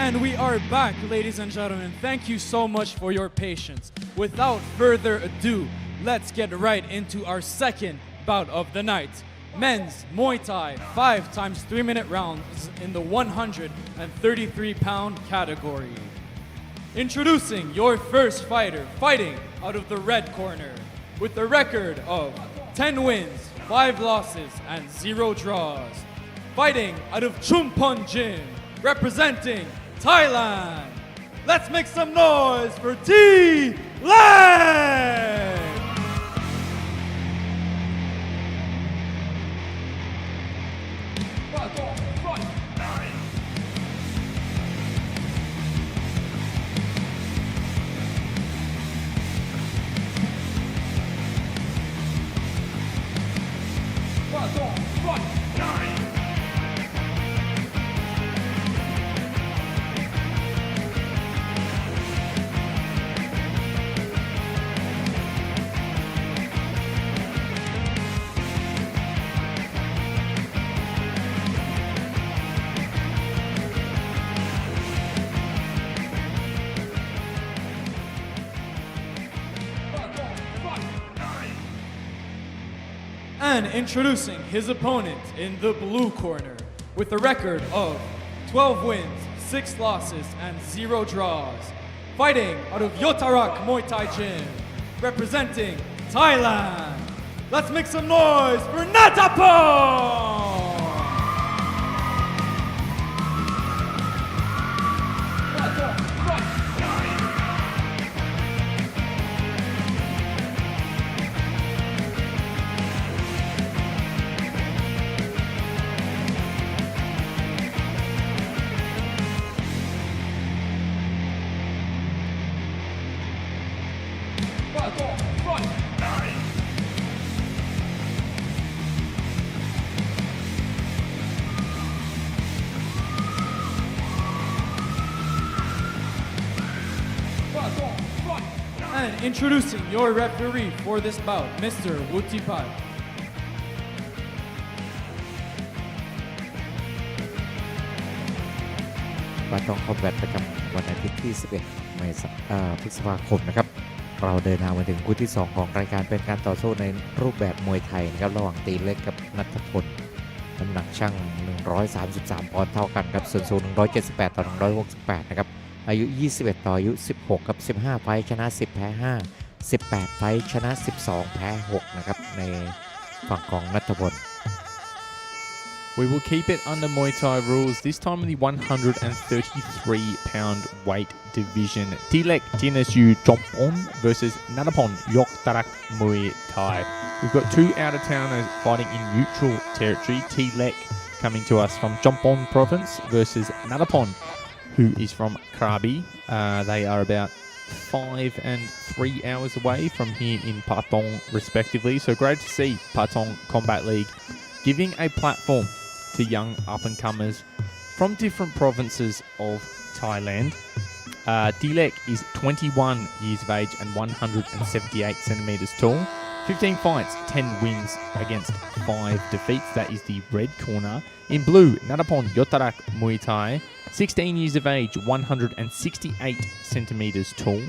And we are back, ladies and gentlemen. Thank you so much for your patience. Without further ado, let's get right into our second bout of the night. Men's Muay Thai 5 times 3-minute rounds in the 133-pound category. Introducing your first fighter, fighting out of the red corner, with a record of 10 wins, 5 losses, and 0 draws. Fighting out of Chumpon Gym, representing Thailand. Let's make some noise for T-Leg! And introducing his opponent in the blue corner, with a record of 12 wins, 6 losses, and 0 draws. Fighting out of Yotarak Muay Thai Gym, representing Thailand. Let's make some noise for Natapong! And introducing your referee for this bout, Mr. Wutipat. ปาตองคอมแบทประจำวันอาทิตย์ที่ 11 พฤษภาคมนะครับเราเดินทางมาถึงคู่ที่ 2 ของรายการเป็นการต่อสู้ในรูปแบบมวยไทยนะครับระหว่างตีเล็กกับณัฐพลน้ำหนักชั่ง133 ปอนด์เท่ากันครับส่วนสูง178 ต่อ 168 นะครับอายุ 21 ต่ออายุ 16 กับ 15 ไฟท์ชนะ 10 แพ้ 5 18 ไฟท์ชนะ 12 แพ้ 6 นะครับในฝั่งของณัฐพล We will keep it under Muay Thai rules, this time in the 133-pound weight division. T-Leg Tinasu Chompon versus Natapon Yoktarak Muay Thai. We've got 2 out-of-towners fighting in neutral territory. T-Leg coming to us from Chompon province versus Natapon, who is from Krabi. They are about 5 and 3 hours away from here in Patong, respectively. So great to see Patong Combat League giving a platform to young up-and-comers from different provinces of Thailand. Dilek is 21 years of age and 178 centimeters tall. 15 fights, 10 wins against 5 defeats. That is the red corner. In blue, Natapon Yotarak Muay Thai. 16 years of age, 168 centimeters tall.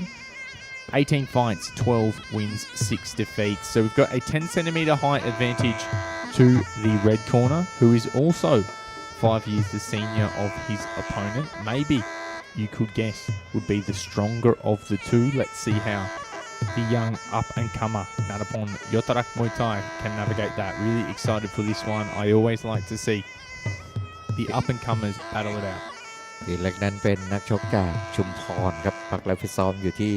18 fights, 12 wins, 6 defeats. So we've got a 10 centimeter height advantage to the red corner, who is also 5 years the senior of his opponent. Maybe you could guess would be the stronger of the two. Let's see how the young up-and-comer Natapon Yotarak Muay Thai can navigate that. Really excited for this one. I always like to see the up-and-comers battle it out. ทีเล็กนั้นเป็นนักชกจากชุมพรครับพักและฟิตซ้อมอยู่ที่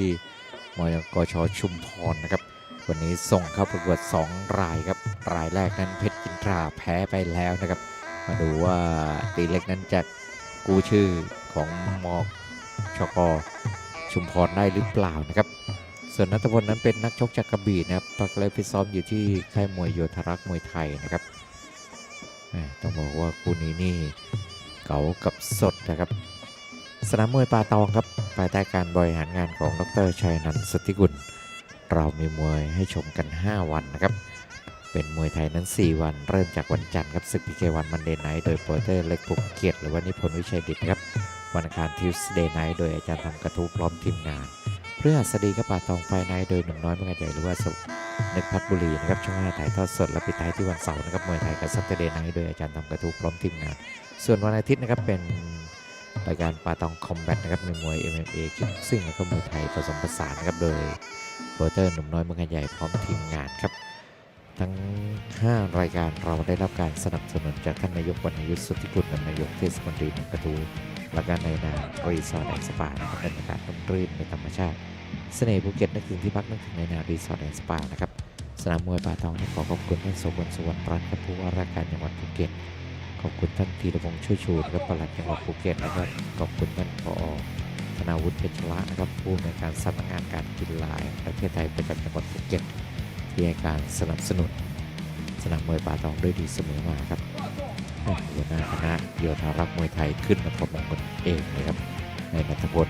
มกช.ชุมพรนะครับวันนี้ส่งเข้าประกวด2 รายครับรายแรกนั้นเพชรจินตราแพ้ไปแล้วนะครับมาดูว่าตีเล็กนั้นจะกู้ชื่อของมชก.ชุมพรได้หรือเปล่านะครับส่วนณัฐพลนั้นเป็นนักชกจากกระบี่นะครับพักและฟิตซ้อมอยู่ที่ค่ายมวยโยธรักมวยไทยนะครับต้องบอกว่าคู่นี้นี่เก๋ากับสดนะครับสนามมวยป่าตองครับภายใต้การบริหารงานของดร.ชัยนันท์ สุทธิกุลเรามีมวยให้ชมกัน5 วันนะครับเป็นมวยไทยนั้น4 วันเริ่มจากวันจันทร์ครับศึก PK1 มันเดย์ไนท์โดยโปรเตอร์เล็กปุกเกียรติหรือว่านิพนธ์วิชัยดิษฐ์ครับ วันอังคารทิวส์เดย์ไนท์โดยอาจารย์ทำกระทู้พร้อมทีมงานเพื่อสดีกับป่าตองไฟไนท์โดยหนุ่มน้อยเมืองใหญ่หรือว่าสุนึกพัฒบุรีนะครับช่วง5ถ่ายทอดสดและปิดท้ายที่วันเสาร์นะครับมวยไทยกับซัตเตอร์เดย์ไนท์โดยอาจารย์ทำกระทู้พร้อมทีมงานส่วนวันอาทิตย์นะครับเป็นรายการป่าตองคอมแบทนะครับมีมวย MMA คิกบ็อกซิ่งแล้วก็มวยไทยผสมผสานนะครับโดยโปรโมเตอร์หนุ่มน้อยเมืองใหญ่พร้อมทีมงานครับทั้ง5รายการเราได้รับการสนับสนุนจากท่านนายกวรรณยุทธสุทธิกุลนายกเทศมนตรีกระทู้และการในนามรีสอร์ทแอนด์สปานะครับบรรยากาศร่มรื่นในธรรมชาติเสน่ห์ภูเก็ตนึกถึงที่พักนึกถึงในนามรีสอร์ทแอนด์สปานะครับสนามมวยป่าตองขอขอบคุณท่านโสพลสุวรรณรัตน์ผู้ว่าราชการจังหวัดภูเก็ตขอบคุณท่านธีรพงษ์ช่วยชูนะครับปลัดจังหวัดภูเก็ตนะครับขอบคุณท่านผอ.ธนาวุฒิเพชรละนะครับผู้อำนวยการสำนักงานการกีฬาแห่งประเทศไทยประจำจังหวัดภูเก็ตที่ให้การสนับสนุนสนามมวยป่าตองด้วยดีเสมอมาครับหัวหน้าคณะโยธารักษ์มวยไทยขึ้นมาประมงกันเองเลยครับในนัทพล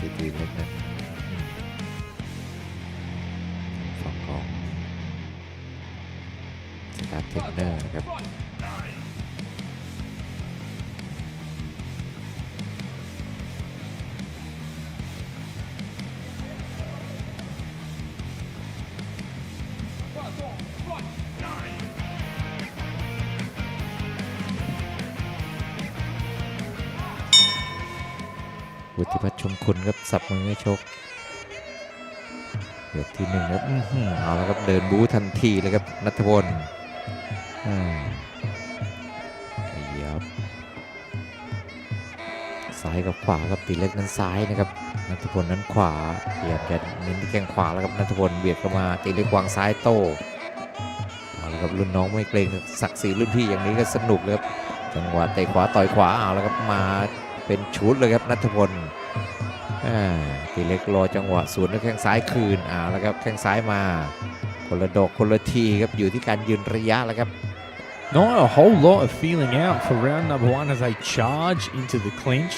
ทีเล็กนะฝั่งของสตาร์เทรนเนอร์นะครับวุฒิพัฒน์ชมคุณครับสับมือให้ชกยกที่1ครับเอาแล้วครับเดินบู๊ทันทีเลยครับณัฐพลครับซ้ายกับขวาครับตีเล็กนั้นซ้ายนะครับณัฐพลนั้นขวาเบียดกันเน้นที่แข้งขวาแล้วครับณัฐพลเบียดเข้ามาตีเล็กวางซ้ายโต้เอาแล้วครับรุ่นน้องไม่เกรงศักดิ์ศรีรุ่นพี่อย่างนี้ก็สนุกเลยครับจังหวะเตะขวาต่อยขวาเอาแล้วครับมาเป็นชุดเลยครับณัฐพลตีเล็กรอจังหวะสวนด้วยแข้งซ้ายคืนแล้วครับแข้งซ้ายมาคนละดอกคนละทีครับอยู่ที่การยืนระยะแล้วครับ Not a whole lot of feeling out for round number 1 as they charge into the clinch.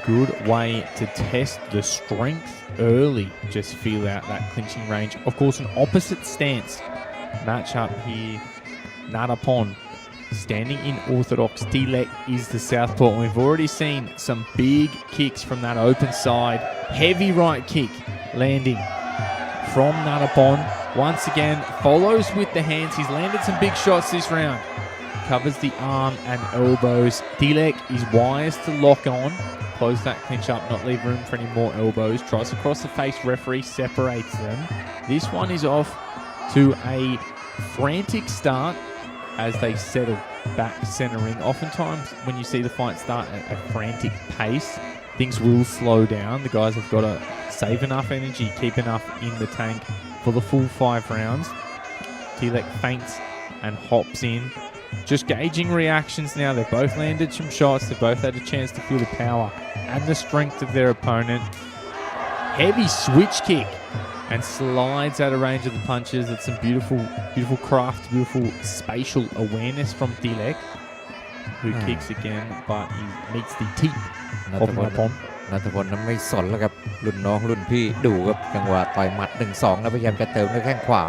Good way to test the strength early. Just feel out that clinching range. Of course, an opposite stance match up here. Natapon.Standing in orthodox, Tilek is the southpaw, and we've already seen some big kicks from that open side. Heavy right kick landing from Natapon. Once again, follows with the hands. He's landed some big shots this round. Covers the arm and elbows. Tilek is wise to lock on. Close that clinch up, not leave room for any more elbows. Tries across the face, referee separates them. This one is off to a frantic start.As they settle back centering. Oftentimes when you see the fight start at a frantic pace, things will slow down. The guys have got to save enough energy, keep enough in the tank for the full 5 rounds. Tilek feints and hops in. Just gauging reactions now. They've both landed some shots. They've both had a chance to feel the power and the strength of their opponent. Heavy switch kick.And slides out of range of the punches. That's some beautiful craft, beautiful spatial awareness from Tilek, who kicks again, but he meets the teeth of Natapon. ณัฐพลนั้นไม่สนแล้วครับรุ่นน้องรุ่นพี่ดูครับจังหวะต่อยหมัด 1-2 แล้วพยายามจะเติมด้วยแข้งขวา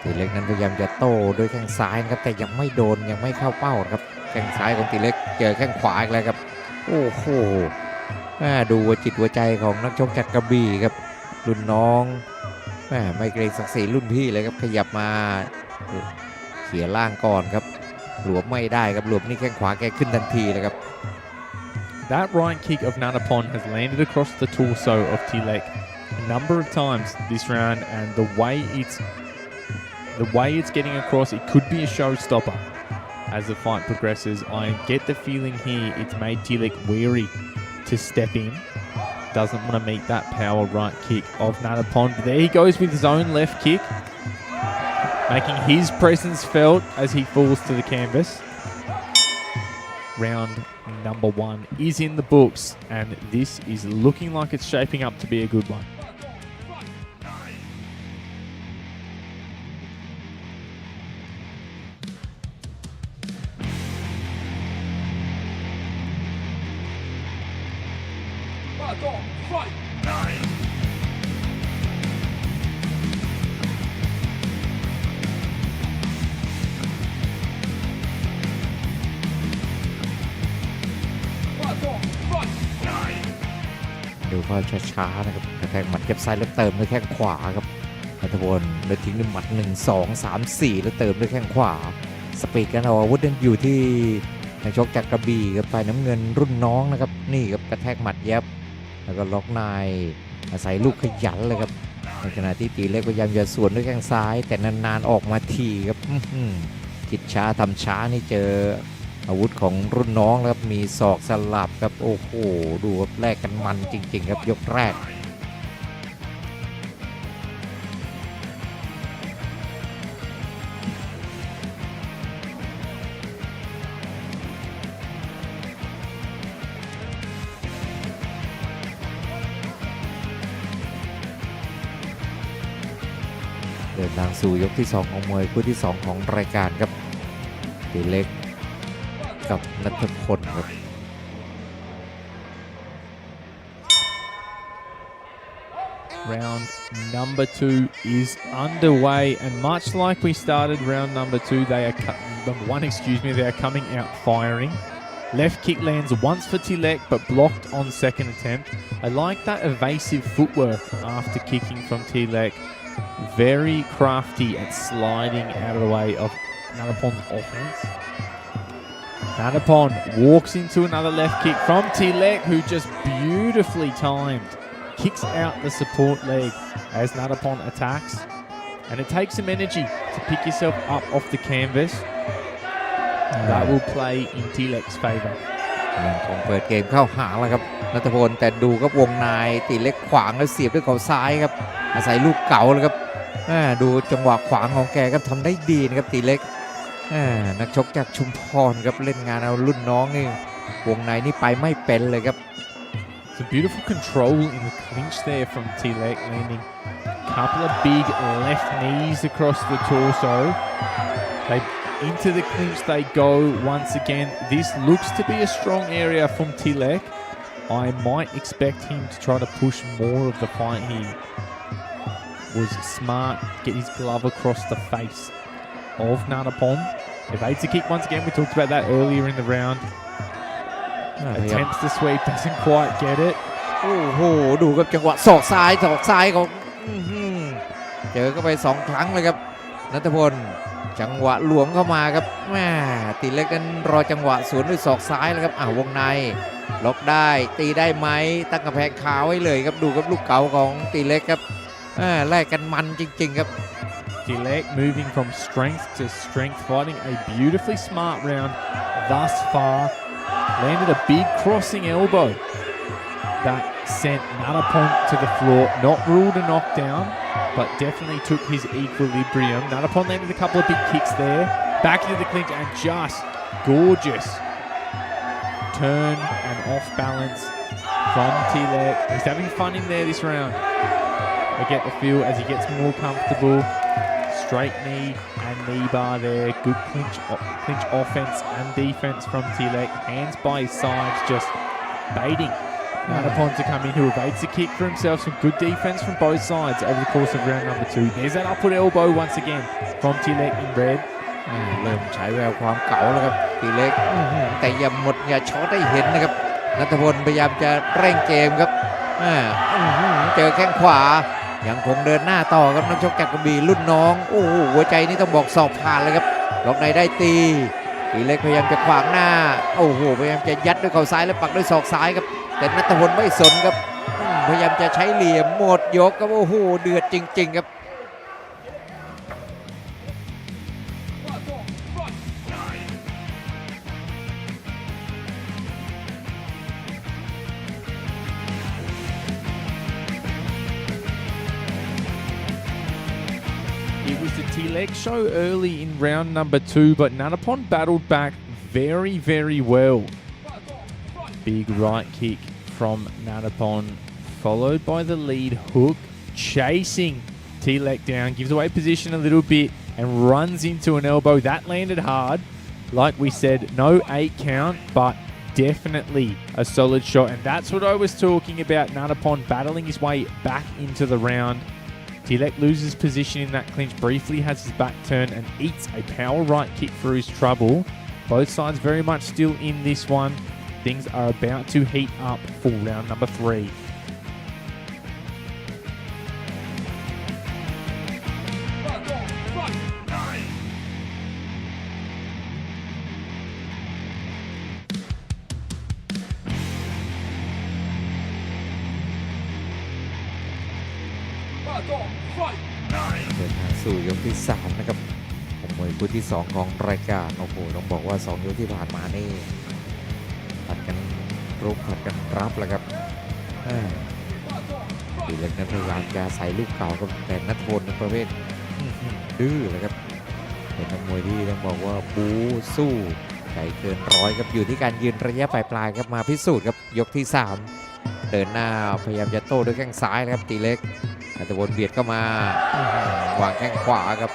ตีเล็กนั้นพยายามจะโต้ด้วยแข้งซ้ายครับแต่ยังไม่โดนยังไม่เข้าเป้าครับแข้งซ้ายของตีเล็กเจอแข้งขวาอีกแล้วครับโอ้โหดูหัวจิตหัวใจของนักชกจากกระบี่ครับรุ่นน้องไม่เกรงศักดิ์ศรีรุ่นพี่เลยครับขยับมาเขี่ยล่างก่อนครับหลวมไม่ได้ครับหลวมนี่แข้งขวาแกขึ้นทันทีเลยครับ That right kick of Natapon has landed across the torso of Tilek a number of times this round, and the way it's getting across, it could be a showstopper as the fight progresses. I get the feeling here it's made Tilek weary to step in.Doesn't want to meet that power right kick of Natapon. But there he goes with his own left kick, making his presence felt as he falls to the canvas. Round number 1 is in the books, and this is looking like it's shaping up to be a good one. Patong, fight! น ภาพช้าๆนะครับกระแทกหมัดเก็บซ้ายแล้วเติมด้วยแข้งขวาครับนัทพลเลยทิ้งด้วยหมัด1 2 3 4แล้วเติมด้วยแข้งขวาสปีดการออกอาวุธนั้นอยู่ที่นักชกจากกระบี่กับฝ่ายน้ำเงินรุ่นน้องนะครับนี่ครับกระแทกหมัดยับแล้วก็ล็อกในอาศัยลูกขยันเลยครับในขณะที่ตีเล็กพยายามจะสวนด้วยแข้งซ้ายแต่นานๆออกมาทีครับคิดช้าทำช้านี่เจออาวุธของรุ่นน้องครับมีศอกสลับครับโอ้โหดูครับแลกกันมันจริงๆครับยกแรกเดินทางสู่ยกที่2ของมวยคู่ที่2ของรายการครับตีเล็กกับณัฐพลครับ Round number 2 is underway, and much like we started round number 2, they are coming out firing. Left kick lands once for Tilek, but blocked on second attempt. I like that evasive footwork after kicking from Tilek. Very crafty at sliding out of the way of Nanapon's offense. Nanapon walks into another left kick from Tilek, who just beautifully timed kicks out the support leg as Nanapon attacks, and it takes some energy to pick yourself up off the canvas. That will play in Tilek's favor. ยังคงเปิดเกมเข้าหาแล้วครับณัฐพลแต่ดูครับวงในตีเล็กขวางแล้วเสียบด้วยเข่าซ้ายครับอาศัยลูกเก๋าเลยครับดูจังหวะขวางของแกครับทำได้ดีนะครับตีเล็กนักชกจากชุมพรครับเล่นงานเอารุ่นน้องนี่วงในนี่ไปไม่เป็นเลยครับ Some beautiful control in the clinch there from Tilek, landing a couple of big left knees across the torso. Into the clinch they go once again. This looks to be a strong area from Tilek. I might expect him to try to push more of the fight. He was smart, get his glove across the face of Nanapon. Evades a kick once again. We talked about that earlier in the round. Attempts the sweep, doesn't quite get it. โอ้โหดูครับจังหวะศอกซ้ายของเจอเข้าไป2 ครั้งเลยครับณัฐพลจังหวะหลวมเข้ามาครับตีเล็กนั้นรอจังหวะสวนด้วยศอกซ้ายแล้วครับวงในล็อกได้ตีได้ไหมตั้งกระแพงคาไว้เลยครับดูครับลูกเก๋าของตีเล็กครับแลกกันมันจริงๆครับ Tilek moving from strength to strength, fighting a beautifully smart round thus far. Landed a big crossing elbow that sent Nanapon to the floor. Not ruled a knockdown, but definitely took his equilibrium. Nanapon landed a couple of big kicks there. Back into the clinch and just gorgeous turn and off balance from Tilek. He's having fun in there this round. I get the feel as he gets more comfortable. Straight knee and knee bar there. Good clinch offense and defense from Tilek. Hands by his sides, just baiting Nanapon to come in, who evades the kick for himself. Some good defense from both sides over the course of round number 2. There's that upward elbow once again from Tilek in red. เริ่มฉายแววความเก๋าแล้วครับตีเล็กแต่อย่าหมดอย่าช็อตให้เห็นนะครับณัฐพลพยายามจะเร่งเกมครับเจอแข้งขวายังคงเดินหน้าต่อครับนักชกจากกระบี่รุ่นน้องโอ้โหหัวใจนี่ต้องบอกสอบผ่านเลยครับล็อกในได้ตีเล็กพยายามจะขวางหน้าโอ้โหพยายามจะยัดด้วยเข่าซ้ายแล้วปักด้วยศอกซ้ายครับแต่ณัฐพลไม่สนครับพยายามจะใช้เหลี่ยมหมดยกครับโอ้โหเดือดจริงๆครับ It was the Tilek show early in round number 2, but Nanapon battled back very, very well. Big right kick from Nanapon, followed by the lead hook, chasing Tilek down, gives away position a little bit and runs into an elbow. That landed hard. Like we said, no 8 count, but definitely a solid shot. And that's what I was talking about, Nanapon battling his way back into the round. Tilek loses position in that clinch, briefly has his back turned and eats a power right kick for his trouble. Both sides very much still in this one. Things are about to heat up for round number 3. เดินทางสู่ยกที่3นะครับของมวยคู่ที่2ของรายการโอ้โหต้องบอกว่า2ยกที่ผ่านมานี่ผัดกันรุกผัดกันรับแล้วครับตีเล็กนั้นพยายามจะใส่ลูกเก่ากับแต่นัทพลในประเภทดื้อเลยครับเป็นนักมวยที่ต้องบอกว่าบู๊สู้ใจเกินร้อยครับอยู่ที่การยืนระยะปลายๆครับมาพิสูจน์ครับยกที่3เดินหน้าพยายามจะโต้ด้วยแข้งซ้ายนะครับตีเล็กนัทพลเบียดเข้ามาวางแข้งขวาครับ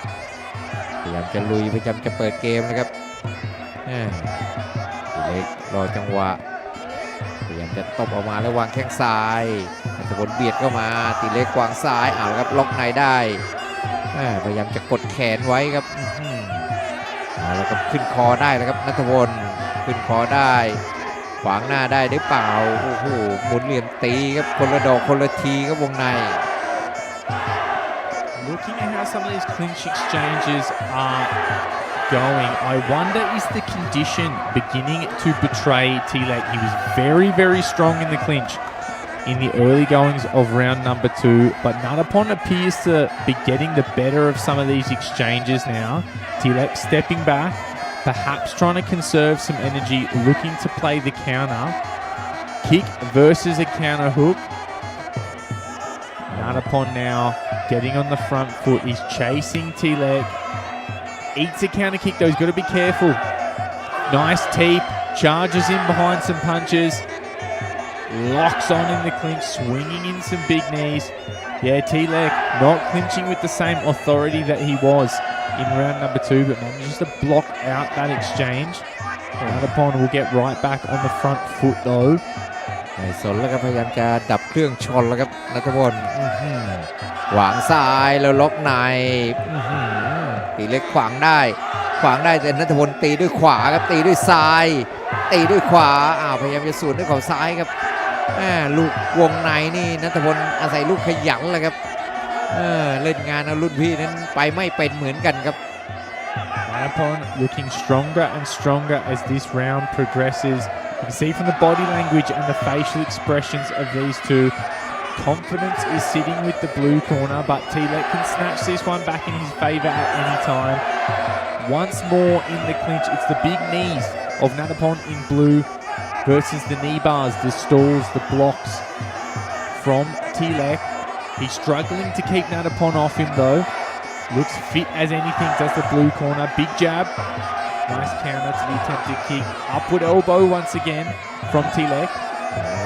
พยายามจะลุยพยายามจะเปิดเกมนะครับตีเล็กรอจังหวะพยายามจะตบออกมาแล้ววางแข้งซ้ายนัทพลเบียดเข้ามาตีเล็กวางซ้ายเอาละครับล็อกในได้พยายามจะกดแขนไว้ครับเอาละครับขึ้นคอได้แล้วครับนัทพลขึ้นคอได้ขวางหน้าได้หรือเปล่าโอ้โหหมุนเหลี่ยมตีครับคนละดอกคนละทีครับวงใน Looking at how some of these clinch exchanges are going, I wonder is the condition beginning to betray T-Leg? He was very, very strong in the clinch in the early goings of round number 2, but Natapon appears to be getting the better of some of these exchanges now. T-Leg stepping back, perhaps trying to conserve some energy, looking to play the counter. Kick versus a counter hook. Natapon now getting on the front foot. He's chasing T-Leg. Eats a counter kick though. He's got to be careful. Nice teep. Charges in behind some punches. Locks on in the clinch. Swinging in some big knees. Yeah, T-Leg not clinching with the same authority that he was in round number 2, but manages to block out that exchange. Natapon will get right back on the front foot though. ไม่สนแล้วครับพยายามจะดับเครื่องชนแล้วครับนัทพลหวางซ้ายแล้วล็อกในตีเล็กขวางได้แต่นัทพลตีด้วยขวาครับตีด้วยซ้ายตีด้วยขวาพยายามจะสวนด้วยเข่าซ้ายครับลูกวงในนี่นัทพลอาศัยลูกขยันแหละครับเล่นงานเอารุ่นพี่นั้นไปไม่เป็นเหมือนกันครับ Natapon looking stronger and stronger as this round progresses. You can see from the body language and the facial expressions of these two, confidence is sitting with the blue corner, but T-Leg can snatch this one back in his favour at any time. Once more in the clinch, it's the big knees of Natapon in blue versus the knee bars, the stalls, the blocks from T-Leg. He's struggling to keep Natapon off him though. Looks fit as anything, does the blue corner. Big jab. Nice counter to the attempted kick. Upward elbow once again from T-Leg.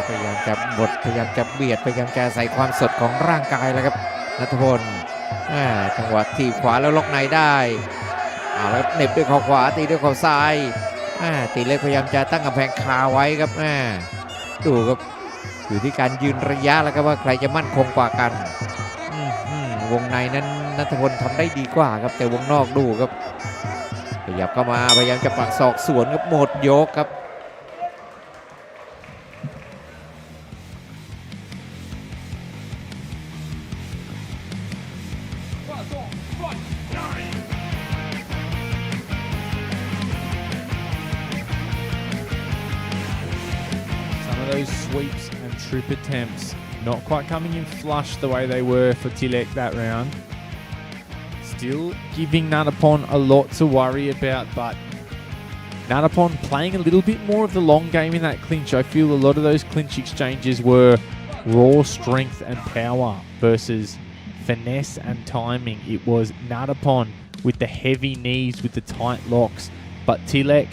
พยายามจะบดพยายามจะเบียดพยายามจะใส่ความสดของร่างกายแล้วครับนัทพลจังหวะทีขวาแล้วล็อกในได้แล้วเหน็บด้วยเข่าขวาตีด้วยเข่าซ้ายตีเล็กพยายามจะตั้งกำแพงคาไว้ครับดูครับอยู่ที่การยืนระยะแล้วครับว่าใครจะมั่นคงกว่ากันวงในนั้นนัทพลทำได้ดีกว่าครับแต่วงนอกดูครับขยับเข้ามาพยายามจะปักศอกสวนครับหมดยกครับThose sweeps and trip attempts not quite coming in flush the way they were for T-Leg that round. Still giving Natapon a lot to worry about, but Natapon playing a little bit more of the long game in that clinch. I feel a lot of those clinch exchanges were raw strength and power versus finesse and timing. It was Natapon with the heavy knees, with the tight locks, but T-Leg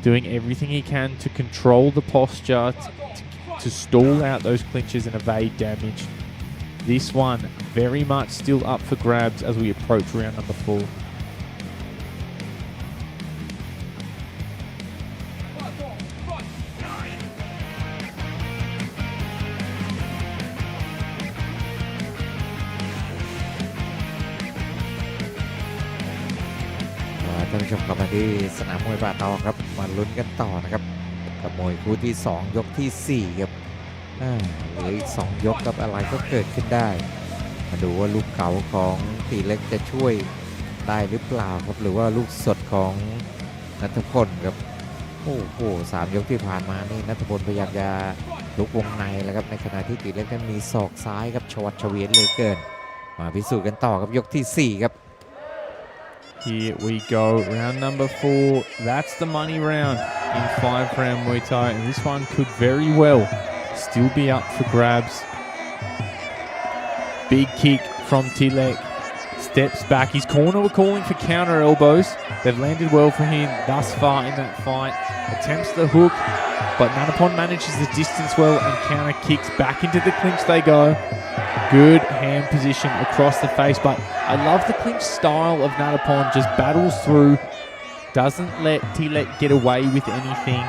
doing everything he can to control the posture, to stall out those clinches and evade damage. This one very much still up for grabs as we approach round number 4.ท่านผู้ชมกลับมาที่สนามมวยป่าตองครับมาลุ้นกันต่อนะครับกับมวยคู่ที่2ยกที่4ครับเหลืออีก2ยกครับอะไรก็เกิดขึ้นได้มาดูว่าลูกเก่าของตีเล็กจะช่วยได้หรือเปล่าครับหรือว่าลูกสดของณัฐพลครับโอ้โห3ยกที่ผ่านมานี่ณัฐพลพยายามจะลุกวงในแล้วครับในขณะที่ตีเล็กนั้นมีศอกซ้ายครับชวัดเฉวียนเหลือเกิน มาพิสูจน์กันต่อครับยกที่ 4 ครับ Here we go, round number 4. That's the money round in 5-round Muay Thai, and this one could very well still be up for grabs. Big kick from Tilek. Steps back. His corner were calling for counter elbows. They've landed well for him thus far in that fight. Attempts the hook, but Nanapon manages the distance well and counter kicks. Back into the clinch they go. Good hand position across the face, but I love the clinch style of Nanapon. Just battles through, doesn't let Tilek get away with anything.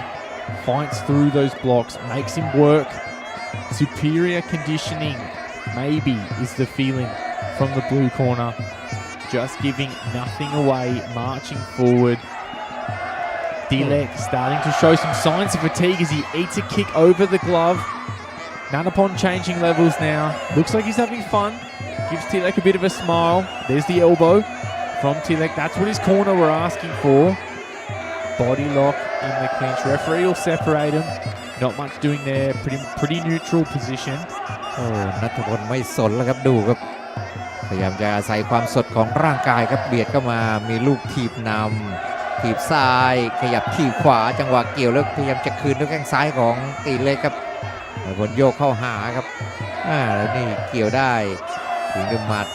Fights through those blocks, makes him work. Superior conditioning, maybe, is the feeling from the blue corner. Just giving nothing away, marching forward. Tilek starting to show some signs of fatigue as he eats a kick over the glove. Nanapon changing levels now. Looks like he's having fun. Gives Tilek a bit of a smile. There's the elbow from Tilek. That's what his corner were asking for. Body lock in the clinch. Referee will separate him. Not much doing there. Pretty neutral position. โอ้นัทพลไม่สนแล้วครับดูครับพยายามจะอาศัยความสดของร่างกายครับเบียดเข้ามามีลูกถีบนำถีบซ้ายขยับถีบขวาจังหวะเกี่ยวแล้วพยายามจะคืนด้วยแข้งซ้ายของตีเล็กครับนัทพลโยกเข้าหาครับแล้วนี่เกี่ยวได้ถึงด้วยหมัด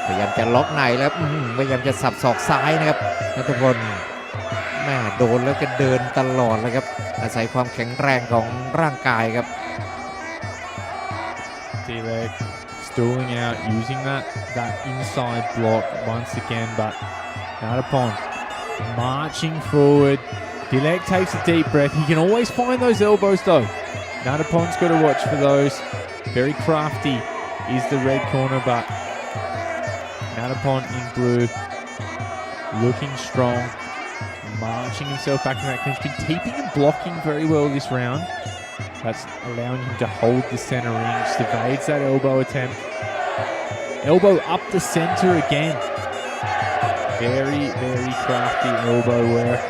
พยายามจะล็อกในแล้วพยายามจะสับศอกซ้ายนะครับนัทพลโดนแล้วก็เดินตลอดเลยครับอาศัยความแข็งแรงของร่างกายครับ Tilek stalling out, using that inside block once again, but Nanapon marching forward. Tilek takes a deep breath. He can always find those elbows though. Nanapon's got to watch for those. Very crafty is the red corner, but Nanapon in blue, looking strong, marching himself back in that clinch. Been keeping and blocking very well this round. That's allowing him to hold the center ring. Just evades that elbow attempt. Elbow up the center again. Very, very crafty elbow work.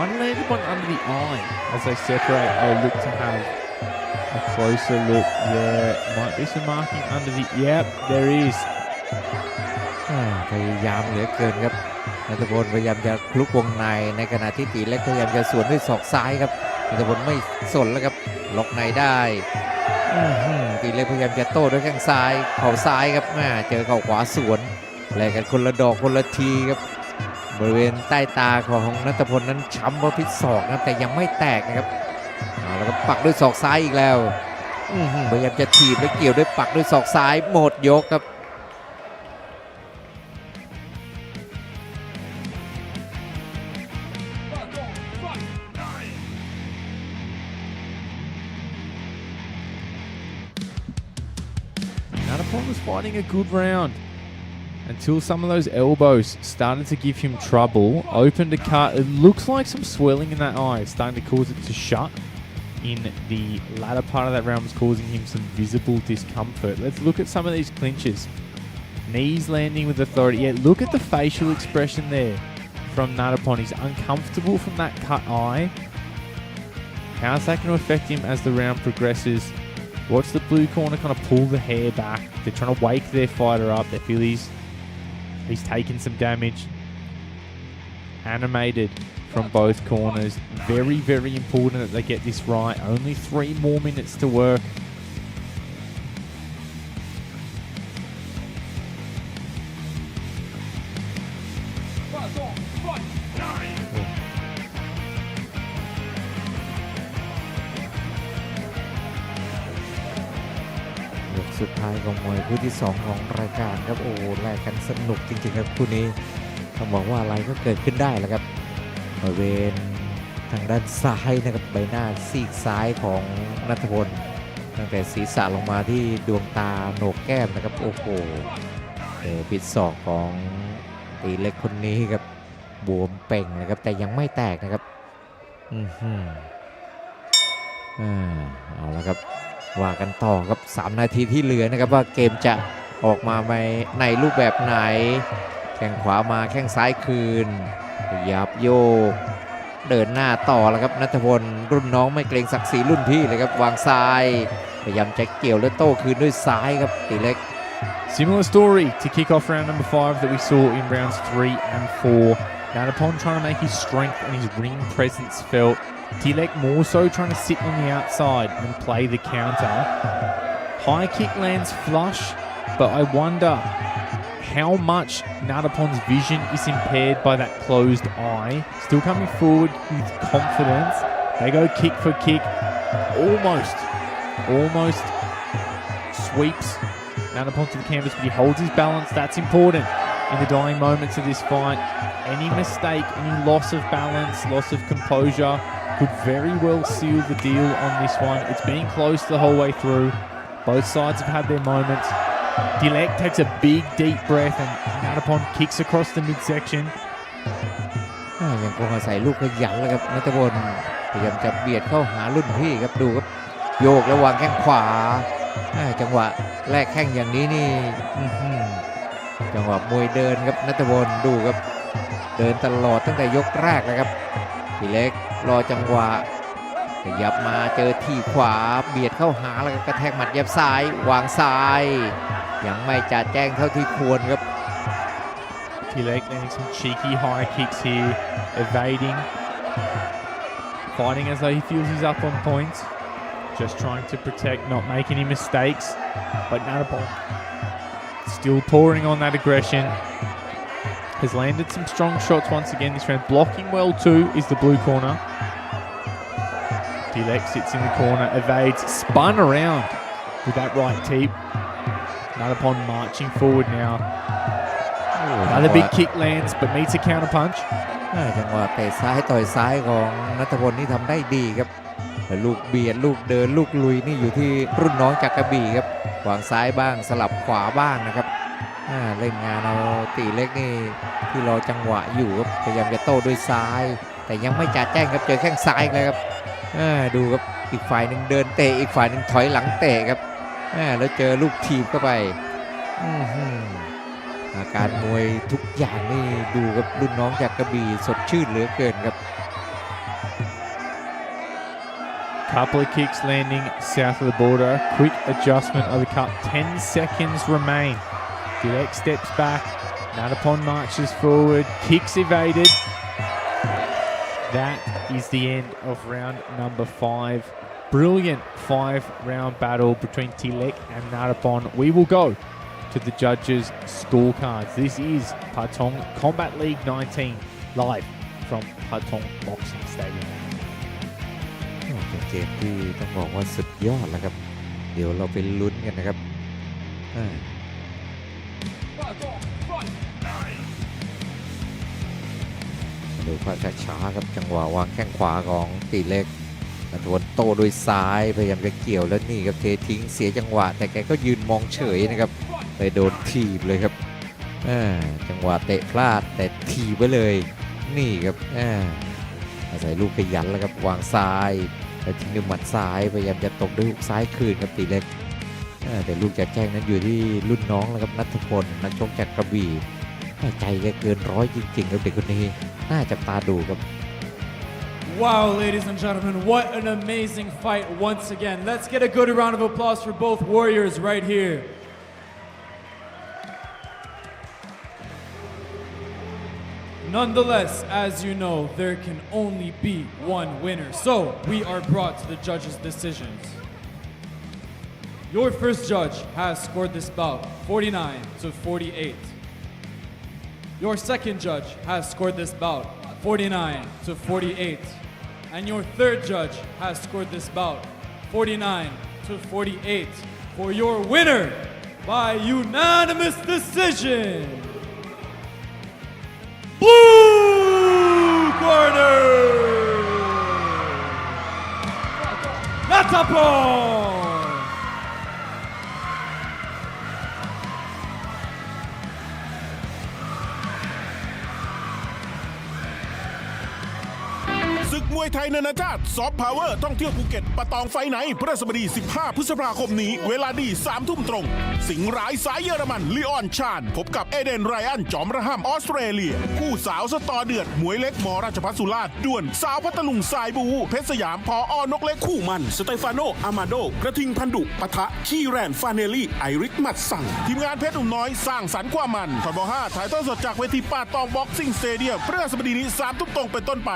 One landed one under the eye as they separate. Oh, look to have a closer look there. Might be some marking under the... Yep, there is. พยายามเหลือเกินครับนัทพลพยายามจะคลุกวงในในขณะที่ตีเล็กพยายามจะสวนด้วยศอกซ้ายครับนัทพลไม่สนแล้วครับล็อกในได้ตีเล็กพยายามจะโต้ด้วยแข้งซ้ายเข่าซ้ายครับเจอเข่าขวาสวนแลกกันคนละดอกคนละทีครับบริเวณใต้ตาของนัทพลนั้นช้ำเพราะพิษศอกนะแต่ยังไม่แตกนะครับแล้วก็ปักด้วยศอกซ้ายอีกแล้วพยายามจะถีบและเกี่ยวด้วยปักด้วยศอกซ้ายหมดยกครับNanapon was fighting a good round until some of those elbows started to give him trouble. Opened a cut. It looks like some swelling in that eye. It's starting to cause it to shut. In the latter part of that round was causing him some visible discomfort. Let's look at some of these clinches. Knees landing with authority. Yeah, look at the facial expression there from Nanapon. He's uncomfortable from that cut eye. How's that going to affect him as the round progresses? Watch the blue corner kind of pull the hair back. They're trying to wake their fighter up. They feel he's taken some damage. Animated from both corners. Very, very important that they get this right. Only 3 more minutes to work.ยกสุดท้ายของมวยคู่ที่ 2 ของรายการครับโอ้แลกกันสนุกจริงๆครับคู่นี้ต้องบอกว่าอะไรก็เกิดขึ้นได้แหละครับบริเวณทางด้านซ้ายนะครับใบหน้าซีกซ้ายของนัทพลตั้งแต่ศีรษะลงมาที่ดวงตาโหนกแก้มนะครับโอ้โหปิดศอกของตีเล็กคนนี้ครับบวมเป่งนะครับแต่ยังไม่แตกนะครับเอาละครับว่ากันต่อครับ3 นาทีที่เหลือนะครับว่าเกมจะออกมาในรูปแบบไหนแข้งขวามาแข้งซ้ายคืนยับโยกเดินหน้าต่อแล้วครับณัฐพลรุ่นน้องไม่เกรงศักดิ์ศรีรุ่นพี่เลยครับวางซ้ายพยายามจะเกี่ยวและโต้คืนด้วยซ้ายครับตีเล็ก Similar story to kick off round number 5 that we saw in rounds 3 and 4. Natapon trying to make his strength and his ring presence felt. Tilek more so trying to sit on the outside and play the counter. High kick lands flush, but I wonder how much Natapon's vision is impaired by that closed eye. Still coming forward with confidence. They go kick for kick. Almost sweeps Natapon to the canvas, but he holds his balance. That's important in the dying moments of this fight. Any mistake, any loss of balance, loss of composure could very well seal the deal on this one. It's been close the whole way through. Both sides have had their moments. Dilek takes a big deep breath and Natapon kicks across the midsection. ยังคงอาศัยลูกขยันแล้วครับนัทพลพยายามจะเบียดเข้าหารุ่นพี่ครับดูครับโยกแล้ววางแข้งขวาจังหวะแรกแข้งอย่างนี้นี่จังหวะมวยเดินครับนัทพลดูครับเดินตลอดตั้งแต่ยกแรกเลยครับทีเล็กรอจังหวะขยับมาเจอที่ขวาเบียดเข้าหาแล้วก็กระแทกหมัดยับซ้ายวางซ้ายยังไม่จ่าแจ้งเท่าที่ควรครับ Tilek landing some cheeky high kicks here, evading, fighting as though he feels he's up on points, just trying to protect, not make any mistakes, but Natapon still pouring on that aggression, has landed some strong shots once again this round, blocking well too is the blue corner. Tilek sits in the corner, evades, spun around with that right teep. Natapon marching forward now. Another big kick lands but meets a counter punch. จังหวะเตะซ้ายต่อยซ้ายของนัทพลนี่ทำได้ดีครับแต่ลูกเบียดลูกเดินลูกลุยนี่อยู่ที่รุ่นน้องจากกระบี่ครับวางซ้ายบ้างสลับขวาบ้างนะครับเล่นงานเอาตีเล็กนี่ที่รอจังหวะอยู่ครับพยายามจะโต้ด้วยซ้ายแต่ยังไม่จ่าแจ้งครับเจอแข้งซ้ายเลยครับดูครับอีกฝ่ายหนึ่งเดินเตะอีกฝ่ายหนึ่งถอยหลังเตะครับแล้วเจอลูกถีบเข้าไปอาการมวยทุกอย่างนี่ดูกับรุ่นน้องจากกระบี่สดชื่นเหลือเกินครับ Couple of kicks landing south of the border. Quick adjustment of the cut. 10 seconds remain. Dilek steps back. Natapon marches forward. Kicks evaded. That is the end of round number 5. Brilliant 5-round battle between Tilek and Natapon. We will go to the judges' scorecards. This is Patong Combat League 19 live from Patong Boxing Stadium. เป็นเกมที่ต้องบอกว่าสุดยอดแล้วครับเดี๋ยวเราไปลุ้นกันนะครับดูภาพช้าๆครับจังหวะวางแข้งขวาของตีเล็กนัทพลโต้ด้วยซ้ายพยายามจะเกี่ยวแล้วนี่ครับเททิ้งเสียจังหวะแต่แกก็ยืนมองเฉยนะครับไปโดนถีบเลยครับจังหวะเตะพลาดแต่ถีบไปเลยนี่ครับอาศัยลูกขยันแล้วครับวางซ้ายแล้วทิ้งด้วยหมัดซ้ายพยายามจะตบด้วยลูกซ้ายคืนครับตีเล็กแต่ลูกจะแจ้งนั้นอยู่ที่รุ่นน้องแล้วครับนัทพลนักชกจากกระบี่ใจแกเกินร้อยจริงๆครับเด็กคนนี้น่าจับตาดูครับ Wow, ladies and gentlemen, what an amazing fight once again. Let's get a good round of applause for both warriors right here. Nonetheless, as you know, there can only be one winner. So, we are brought to the judges' decisions. Your first judge has scored this bout 49-48. Your second judge has scored this bout 49-48. And your third judge has scored this bout 49-48 for your winner by unanimous decision. Blue corner, Natapon. ศึกมวยไทยนานาชาติซอฟต์พาวเวอร์ท่องเที่ยวภูเก็ตปะตองไฟไหนพฤหัสบดี15 พฤษภาคมนี้เวลาดี 3 ทุ่มตรง สิงห์ร้ายสายเยอรมันลีออนชาญพบกับเอเดนไรอันจอมระห้ำออสเตรเลียคู่สาวสตอเดือดมวยเล็กมราชภัฏสุราษฎร์ด่วนสาวพัทลุงสายบูเพชรสยามพออนกเล็กคู่มันสเตฟานโนอามาโดกระทิงพันดุปะทะคีแรนฟาเนลลี่ไอริกมัดสั่งทีมงานเพชรหนุ่มน้อยสร้างสรรค์ความมันทบ5ถ่ายทอดสดจากเวทีป่าตองบ็อกซิ่งสเตเดียมพฤหัสบดีนี้3 ทุ่มตรงเป็นต้นไป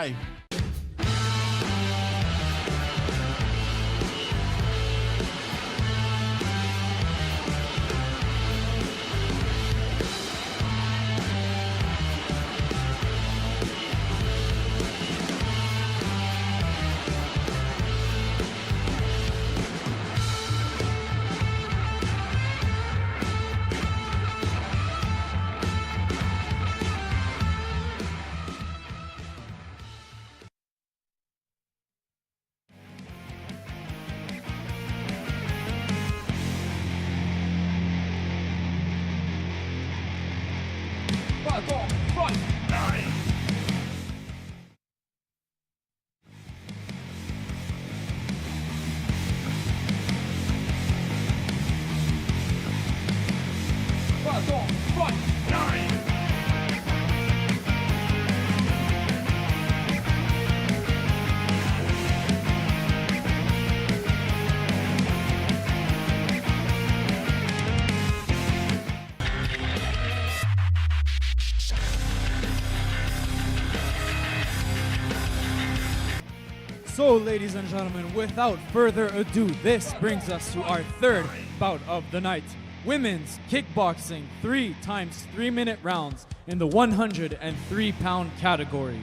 So, ladies and gentlemen, without further ado, this brings us to our third bout of the night. Women's kickboxing 3 times 3-minute rounds in the 103-pound category.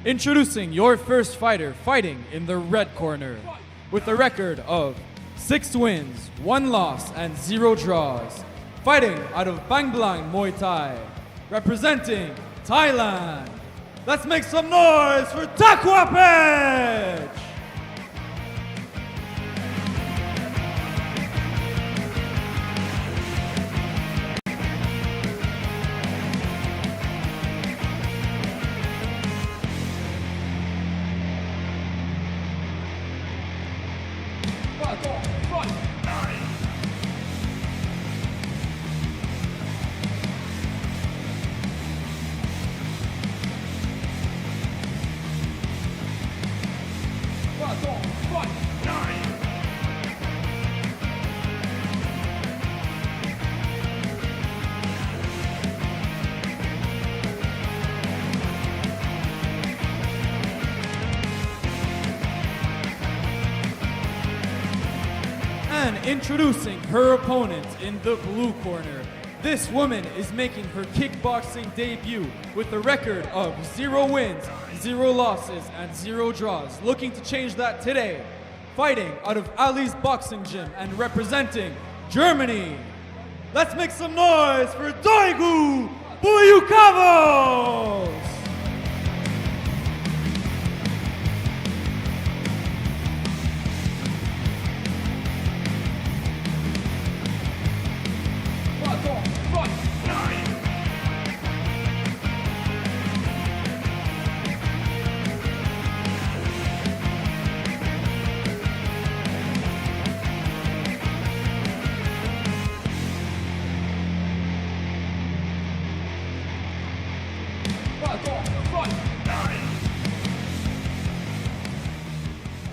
Introducing your first fighter fighting in the red corner with a record of 6 wins, 1 loss, and 0 draws. Fighting out of Bang Blang Muay Thai, representing Thailand. Let's make some noise for Takwapech! And introducing her opponent in the blue corner. This woman is making her kickboxing debut with a record of 0 wins, 0 losses, and 0 draws. Looking to change that today. Fighting out of Ali's Boxing Gym and representing Germany. Let's make some noise for Doigu Buyukavos!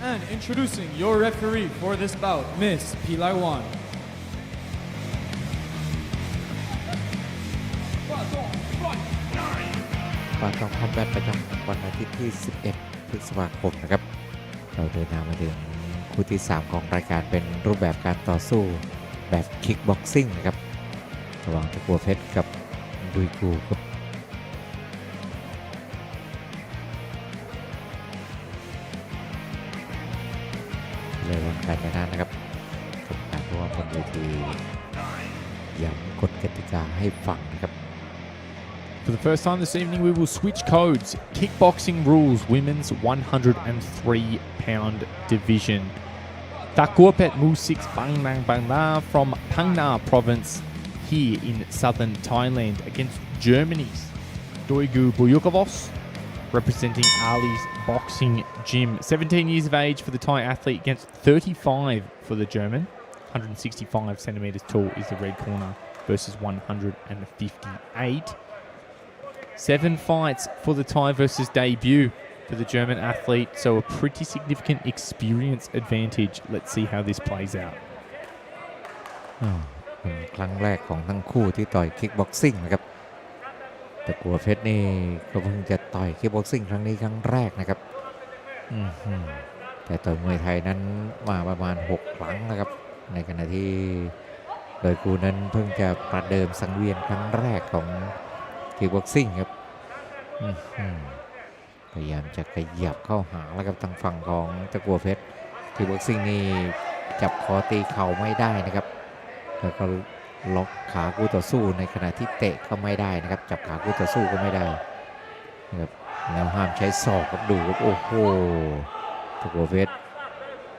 And introducing your referee for this bout, Miss Pilaiwan. ปาตองคอมแบทประจำวันอาทิตย์ที่ 11 พฤษภาคมนะครับเราเดินทางมาถึงคู่ที่ 3 ของรายการเป็นรูปแบบการต่อสู้แบบคิกบ็อกซิ่งนะครับระหว่างตะกัวเพชรกับดุยกูครับเลยวันการชนะนะครับกับการร่วมบนเวทีย้ำกฎกติกาให้ฟังนะครับ For the first time this evening, we will switch codes. Kickboxing rules, women's 103-pound division. Takuapet Mu 6 Bang Nang Bang Na from Phang Na province here in southern Thailand against Germany's Doigu Buyukavos representing Ali's boxing gym. 17 years of age for the Thai athlete against 35 for the German. 165 centimeters tall is the red corner versus 158. 7 fights for the Thai versus debut for the German athlete, so a pretty significant experience advantage. Let's see how this plays out. เป็นครั้งแรกของทั้งคู่ที่ต่อยคิกบ็อกซิ่งนะครับแต่กัวเพชรนี่ก็เพิ่งจะต่อยคิกบ็อกซิ่งครั้งนี้ครั้งแรกนะครับแต่ต่อยมวยไทยนั้นมาประมาณ6ครั้งนะครับในขณะที่โดยกูนั้นเพิ่งจะประเดิมสังเวียนครั้งแรกของคิกบ็อกซิ่งครับพยายามจะขยับเข้าหาแล้วครับทางฝั่งของตะกัวเพชรคิกบ็อกซิ่งนี่จับคอตีเข่าไม่ได้นะครับแล้วก็ล็อกขาคู่ต่อสู้ในขณะที่เตะก็ไม่ได้นะครับจับขาคู่ต่อสู้ก็ไม่ได้นะครับแล้วห้ามใช้ศอกครับดูครับโอ้โหตะกัวเพชร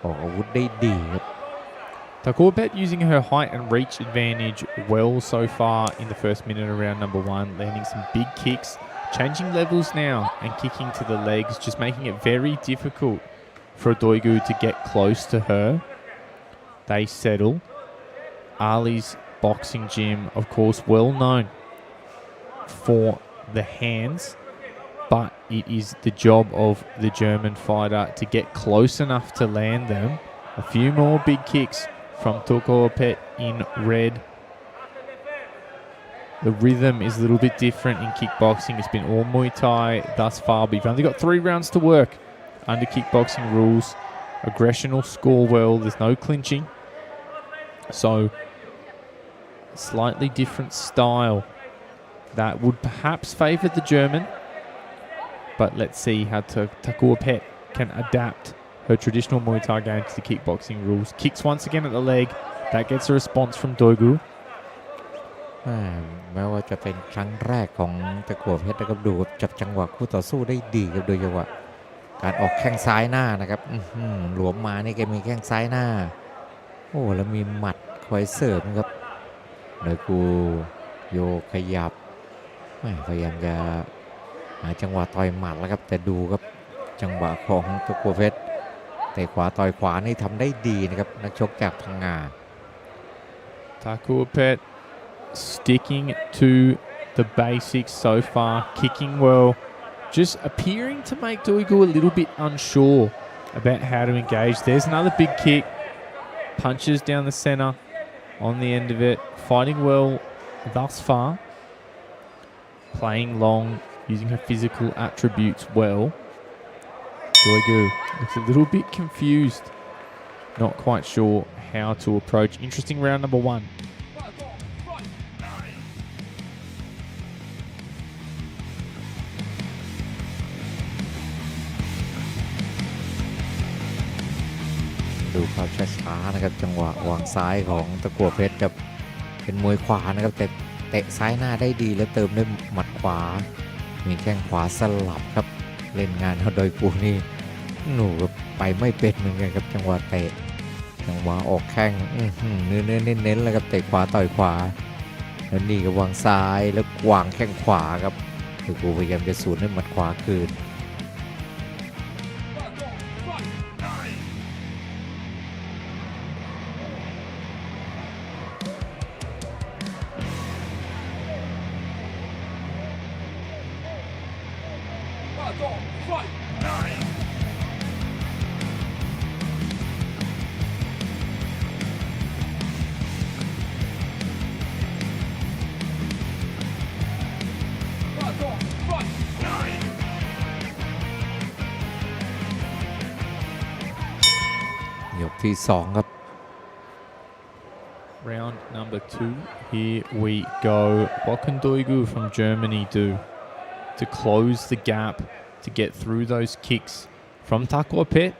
ออกอาวุธได้ดีครับ Takubet using her height and reach advantage well so far in the first minute of round number 1, landing some big kicks, changing levels now and kicking to the legs, just making it very difficult for Doigu to get close to her. They settle. Ali's boxing gym, of course, well known for the hands, but it is the job of the German fighter to get close enough to land them. A few more big kicks from Takubet in red. The rhythm is a little bit different in kickboxing. It's been all Muay Thai thus far, but you've only got 3 rounds to work under kickboxing rules. Aggression will score well. There's no clinching. So, slightly different style that would perhaps favour the German. But let's see how Takubet can adapt her traditional Muay Thai game to the kickboxing rules. Kicks once again at the leg. That gets a response from Doigu. แม้ว่าจะเป็นครั้งแรกของตะกัวเพชรนะครับดูจับจังหวะคู่ต่อสู้ได้ดีครับโดยเฉพาะการออกแข้งซ้ายหน้านะครับหลวมมานี่แกมีแข้งซ้ายหน้าโอ้แล้วมีหมัดคอยเสริมครับโดยกูโยขยับพยายามจะหาจังหวะต่อยหมัดแล้วครับแต่ดูครับจังหวะของตะกัวเพชรแต่ขวาต่อยขวานี่ทำได้ดีนะครับนักชกจากพังงา Takubet sticking to the basics so far, kicking well, just appearing to make Doigu a little bit unsure about how to engage. There's another big kick, punches down the center on the end of it, fighting well thus far, playing long, using her physical attributes well. Doigu looks a little bit confused, not quite sure how to approach. Interesting round number 1. ดูความช้าๆนะครับจังหวะวางซ้ายของตะกัวเพชรกับเป็นมวยขวานะครับแต่เตะซ้ายหน้าได้ดีแล้วเติมด้วยหมัดขวามีแข้งขวาสลับครับเล่นงานโดยปูนี่หนูไปไม่เป็นเหมือนกันครับจังหวะเตะจังหวะออกแข้งเนื้อเน้นๆแล้วครับเตะขวาต่อยขวาแล้วนี่ก็วางซ้ายแล้ววางแข้งขวาครับคือปูพยายามจะสวนด้วยหมัดขวาคืนยกที่2ครับ Round number 2. Here we go. What can Doigu from Germany do to close the gap to get through those kicks from Takubet,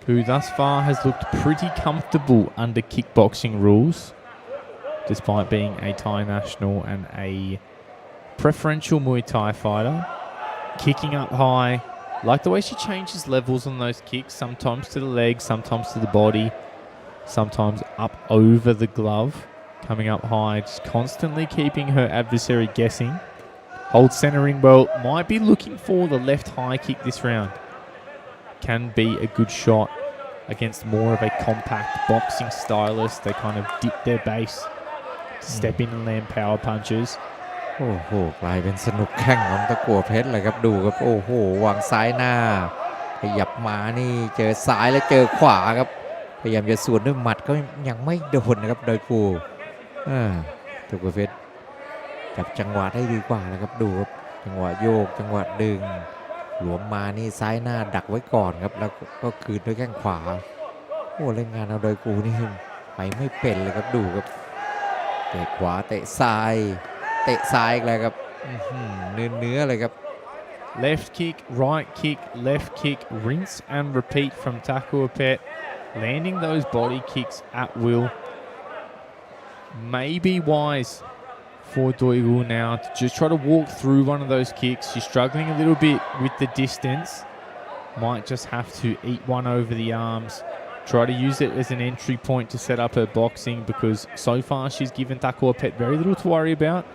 who thus far has looked pretty comfortable under kickboxing rules, despite being a Thai national and a preferential Muay Thai fighter. Kicking up high. Like the way she changes levels on those kicks, sometimes to the legs, sometimes to the body, sometimes up over the glove, coming up high, just constantly keeping her adversary guessing. Hold centering well. Might be looking for the left high kick this round. Can be a good shot against more of a compact boxing stylist. They kind of dip their base, step in and land power punches. โอ้โหกลายเป็นสนุกแข่งของตะกั่วเพชรเลยครับดูครับโอ้โหวางซ้ายหน้าขยับมานี่เจอซ้ายแล้วเจอขวาครับพยายามจะสวนด้วยหมัดก็ยังไม่โดนนะครับโดยกูตะกั่วเพชรจับจังหวะได้ดีกว่านะครับดูครับจังหวะโยกจังหวะดึงหลวมมานี่ซ้ายหน้าดักไว้ก่อนครับแล้วก็คืนด้วยแข้งขวาโอ้เล่นงานเอาโดยกูนี่ไปไม่เป็นเลยครับดูครับเตะขวาเตะซ้ายอีกแล้วครับเนื้อเลยครับ Left kick, right kick, left kick, rinse and repeat from Takuapet. Landing those body kicks at will. May be wise for Doigu now to just try to walk through one of those kicks. She's struggling a little bit with the distance. Might just have to eat one over the arms. Try to use it as an entry point to set up her boxing because so far she's given Takuapet very little to worry about.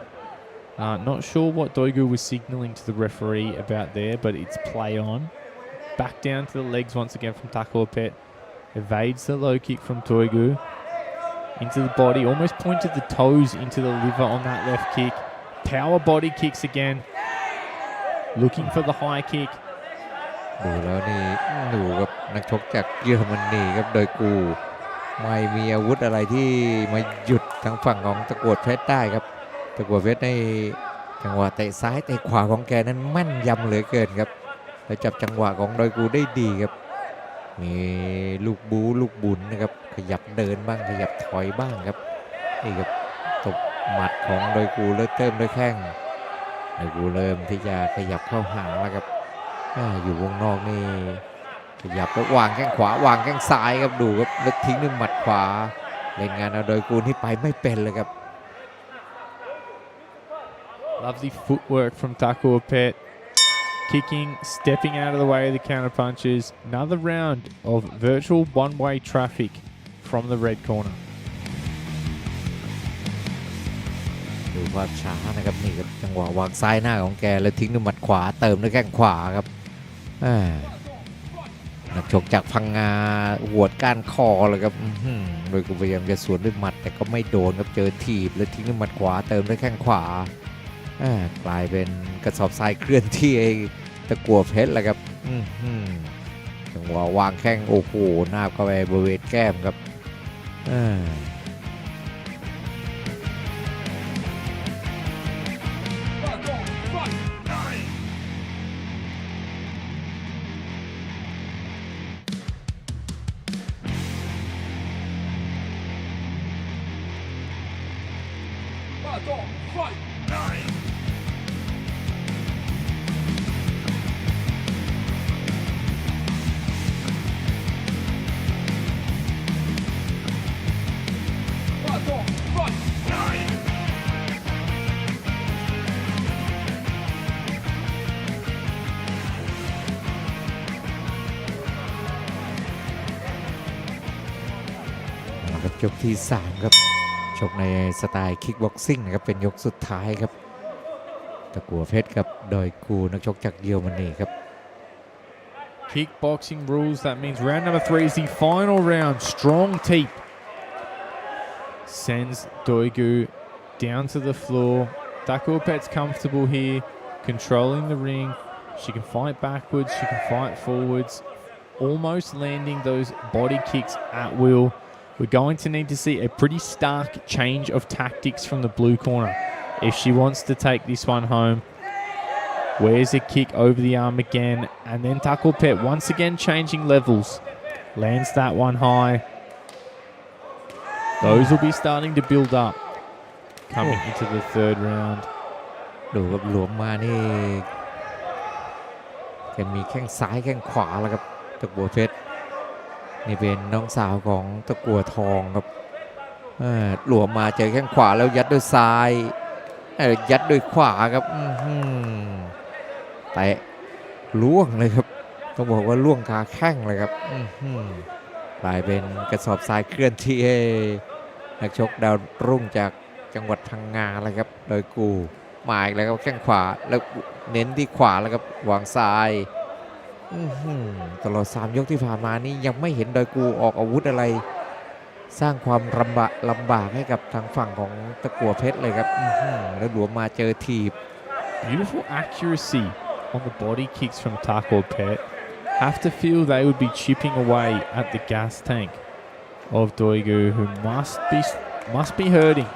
Not sure what Doigu was signaling to the referee about there, but it's play on. Back down to the legs once again from Takuapet. Evades the low kick from Doigu. Into the body, almost pointed the toes into the liver on that left kick. Power body kicks again. Looking for the high kick. ดูแล้วนี่ดูกับนักชกจากเยอรมนีครับโดยกูไม่มีอาวุธอะไรที่มาหยุดทางฝั่งของตะกั่วเพชรได้ครับตะกั่วเพชรในจังหวะเตะซ้ายเตะขวาของแกนั้นแม่นยำเหลือเกินครับและจับจังหวะของโดยกูได้ดีครับมีลูกบูลูกบุญนะครับขยับเดินบ้างขยับถอยบ้างครับนี่ครับตบหมัดของโดยกูแล้วเติมด้วยแข้งโดยกูเริ่มที่จะขยับเข้าหาแล้วครับอยู่วงนอกนี่ขยับแล้ววางแข้งขวาวางแข้งซ้ายครับดูครับแล้วทิ้งด้วยหมัดขวาเล่นงานเอาโดยกูที่ไปไม่เป็นเลยครับ Lovely footwork from Takuapet. Kicking, stepping out of the way of the counter punches. Another round of virtual one-way traffic from the red corner. ดูภาพช้านะครับนี่ครับจังหวะวางซ้ายหน้าของแกแล้วทิ้งด้วยหมัดขวาเติมด้วยแข้งขวาครับนักชกจากพังงาหัวดก้านคอเลยครับโดยกูพยายามจะสวนด้วยหมัดแต่ก็ไม่โดนครับเจอถีบแล้วทิ้งด้วยหมัดขวาเติมด้วยแข้งขวากลายเป็นกระสอบทรายเคลื่อนที่ตะกั่วเพชรแหละครับจังหวะวางแข้งโอ้โหหน้าเข้าไปบริเวณแก้มครับPatong, fight! ยกที่3ครับชกในสไตล์คิกบ็อกซิ่งนะครับเป็นยกสุดท้ายครับตะกั่วเพชรกับโดยกูนักชกจากเยอรมนีครับ Kickboxing rules, that means round number 3 is the final round. Strong teep sends Doigu down to the floor. Takuapet's comfortable here, controlling the ring. She can fight backwards, she can fight forwards, almost landing those body kicks at will. We're going to need to see a pretty stark change of tactics from the blue corner if she wants to take this one home. Wears a kick over the arm again, and then Takuapet once again changing levels. Lands that one high. Those will be starting to build up coming into the third round. ดูครับหลวมมานี่แกมีแข้งซ้ายแข้งขวาแล้วครับตะกั่วเพชรนี่เป็นน้องสาวของตะกั่วทองครับหลวมมาเจอแข้งขวาแล้วยัดด้วยซ้ายยัดด้วยขวาครับแต่ล่วงเลยครับต้องบอกว่าล่วงคาแข้งเลยครับกลายเป็นกระสอบทรายเคลื่อนที่นักชกดาวรุ่งจากจังหวัดพังงาเลยครับโดยกู มาอีกแล้วครับแข้งขวาแล้วเน้นที่ขวาแล้วครับวางซ้ายตลอด3 ยกที่ผ่านมานี่ยังไม่เห็นดอยกูออกอาวุธอะไรสร้างความลำบากให้กับทางฝั่งของตะกั่วเพชรเลยครับแล้วหลวมมาเจอถีบ Beautiful accuracy on the body kicks from Taco Pet. Have to feel they would be chipping away at the gas tank of Doigu, who must be hurting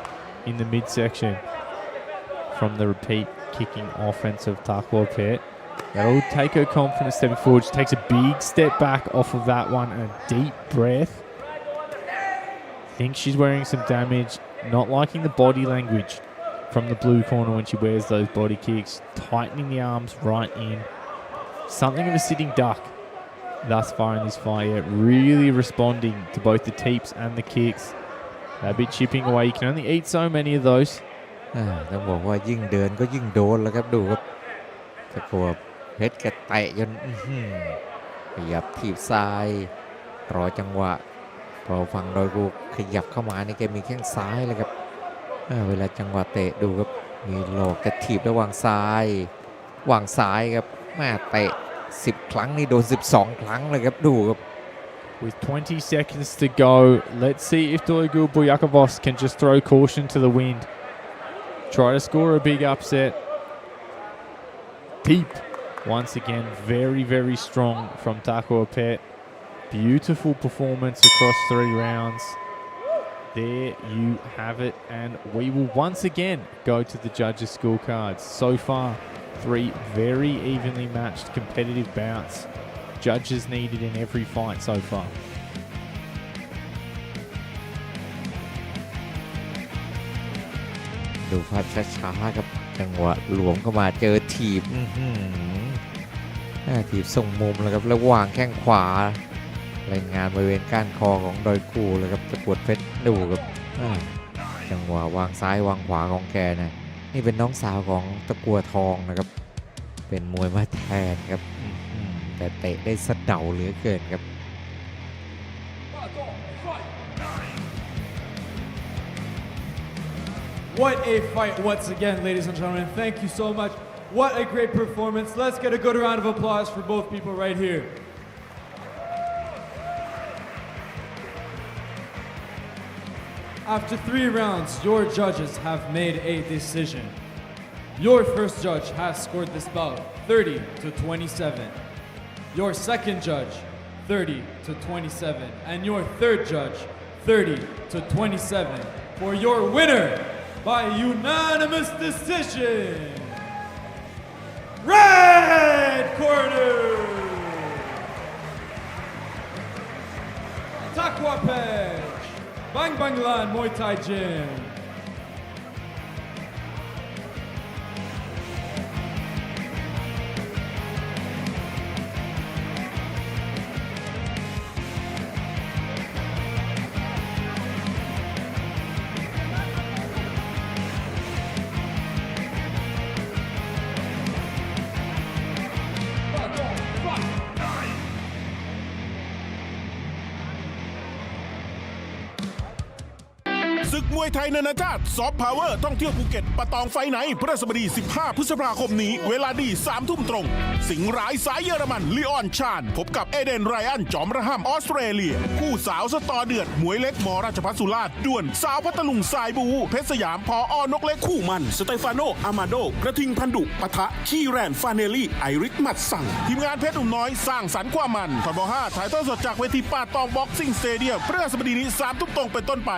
in the midsection from the repeat kicking offense of Taco Pet. That'll take her confidence stepping forward. She takes a big step back off of that one and a deep breath. Thinks she's wearing some damage. Not liking the body language from the blue corner when she wears those body kicks. Tightening the arms right in. Something of a sitting duck thus far in this fight. Yet really responding to both the teeps and the kicks. That bit chipping away. You can only eat so many of those. ต้องบอกว่ายิ่งเดินก็ยิ่งโดนแล้วครับดูครับตะกั่วเพชรแกเตะจนขยับถีบซ้ายรอจังหวะพอฝั่งโดยกูขยับเข้ามานี่แกมีแข้งซ้ายเลยครับเวลาจังหวะเตะดูครับมีหลอกจะถีบแล้ววางซ้าครับแม่เตะ10 ครั้งนี่โดน12 ครั้งเลยครับดูครับ With 20 seconds to go, let's see if Doigu Boyakovos can just throw caution to the wind. Try to score a big upset. Deep. Once again, very, very strong from Taco Pet. Beautiful performance across 3 rounds. There you have it. And we will once again go to the judges' scorecards. So far, 3 very evenly matched competitive bouts. Judges needed in every fight so far. ดูภาพช้าๆครับจังหวะหลวมเข้ามาเจอถีบถีบส่งมุมแล้วครับแล้ววางแข้งขวารายงานบริเวณก้านคอของดอยกูเลยครับตะกั่วเพชรดูครับจังหวะวางซ้ายวางขวาของแกนะนี่เป็นน้องสาวของตะกั่วทองนะครับเป็นมวยมาแทนครับแต่เตะได้สะเดาเหลือเกินครับ What a fight once again, ladies and gentlemen. Thank you so much. What a great performance. Let's get a good round of applause for both people right here. After 3 rounds, your judges have made a decision. Your first judge has scored this bout 30-27. Your second judge, 30-27. And your third judge, 30-27. For your winner, by unanimous decision, red corner, Takwa Pech, Bang Banglan Muay Thai Gym.ศึกมวยไทยนานาชาติซอฟต์พาวเวอร์ท่องเที่ยวภูเก็ตปะตองไฟไหนพฤหัสบดี15 พฤษภาคมนี้เวลาดี3 ทุ่มตรง สิงห์ร้ายสายเยอรมันลีออนชาญพบกับเอเดนไรอันจอมระห่ำออสเตรเลียคู่สาวสตอเดือดมวยเล็กมราชภัฏสุราษฎร์ด่วนสาวพัทลุงสายบูเพชรสยามพออนกเล็กคู่มันสเตฟานโนอามาโดกระทิงพันดุปะทะคีแรนฟาเนลี่ไอริกมัดสั่งทีมงานเพชรหนุ่มน้อยสร้างสรรค์ความมันทบ5ถ่ายทอดสดจากเวทีป่าตองบ็อกซิ่งสเตเดียมพฤหัสบดีนี้3 ทุ่มตรงเป็นต้นไป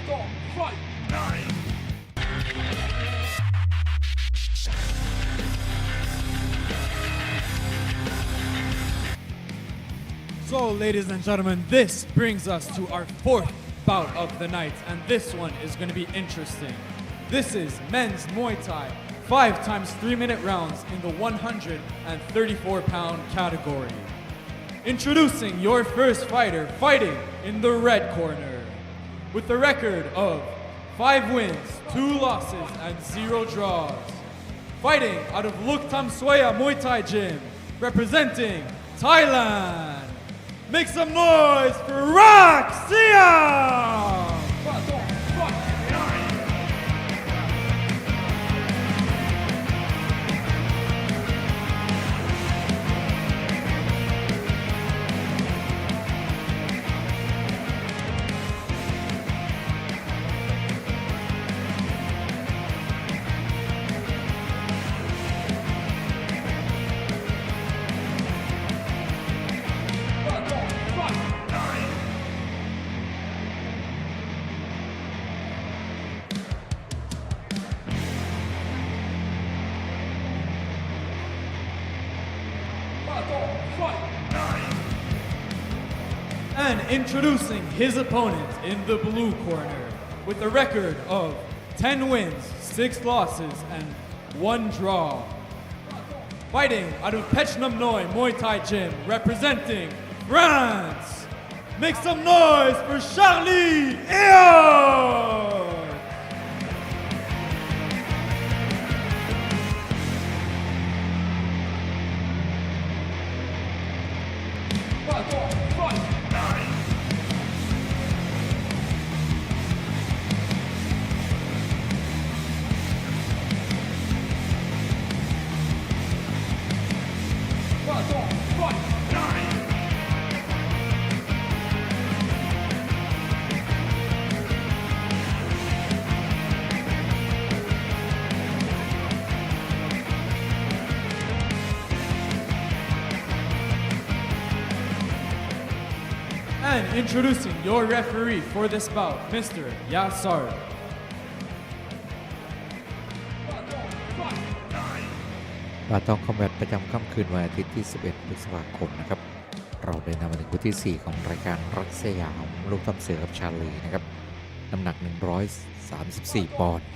So, ladies and gentlemen, this brings us to our fourth bout of the night, and this one is going to be interesting. This is men's Muay Thai, 5 times 3-minute rounds in the 134-pound category. Introducing your first fighter, fighting in the red corner, with a record of 5 wins, 2 losses, and 0 draws. Fighting out of Luktam Soya Muay Thai Gym, representing Thailand. Make some noise for Rock Siam! And introducing his opponent in the blue corner with a record of 10 wins, 6 losses, and 1 draw. Fighting out of Pechnam Noi Muay Thai Gym, representing France. Make some noise for Charlie Eon! And introducing your referee for this bout, Mr. Yasar. ปาตองคอมแบทประจำค่ำคืนวันอาทิตย์ที่ 11 พฤษภาคมนะครับเราเดินทางมาถึงคู่ที่ 4 ของรายการรักสยามลูกตำเสือกับชาลีนะครับน้ำหนัก 134 ปอนด์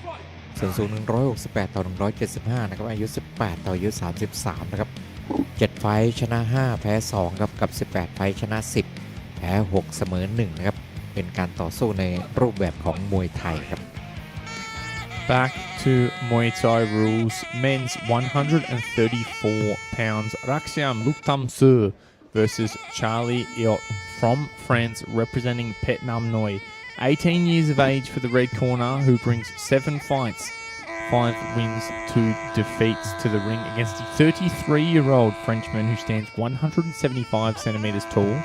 ส่วนสูง 168 ต่อ 175 นะครับอายุ 18 ต่ออายุ 33 นะครับ 7 ไฟท์ชนะ 5 แพ้ 2 ครับกับ 18 ไฟท์ชนะ 10 แพ้ 6 เสมอ 1 นะครับเป็นการต่อสู้ในรูปแบบของมวยไทยครับ Back to Muay Thai rules. Men's 134 pounds. Raxiam Luktam Sur versus Charlie Iot from France, representing Petnam Noi. 18 years of age for the red corner, who brings 7 fights, 5 wins, 2 defeats to the ring against the 33-year-old Frenchman who stands 175 centimeters tall.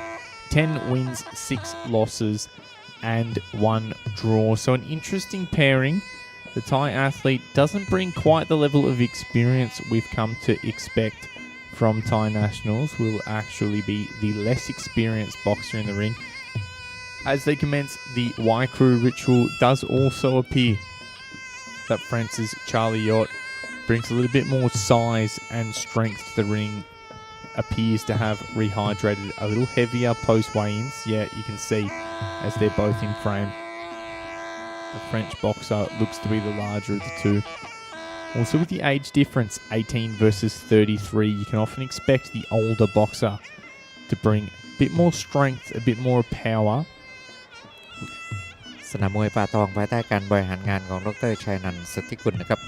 10 wins, 6 losses, and 1 draw. So an interesting pairing. The Thai athlete doesn't bring quite the level of experience we've come to expect from Thai nationals. Will actually be the less experienced boxer in the ring. As they commence, the Y Crew ritual does also appear that France's Charlie Yacht brings a little bit more size and strength to the ring. Appears to have rehydrated a little heavier post weigh-ins. Yeah, you can see as they're both in frame. The French boxer looks to be the larger of the two. Also with the age difference, 18 versus 33, you can often expect the older boxer to bring a bit more strength, a bit more power. สนามมวยป่าตองภายใต้การบริหารงานของดร.ชัยนันท์ สุทธิกุลนะครับ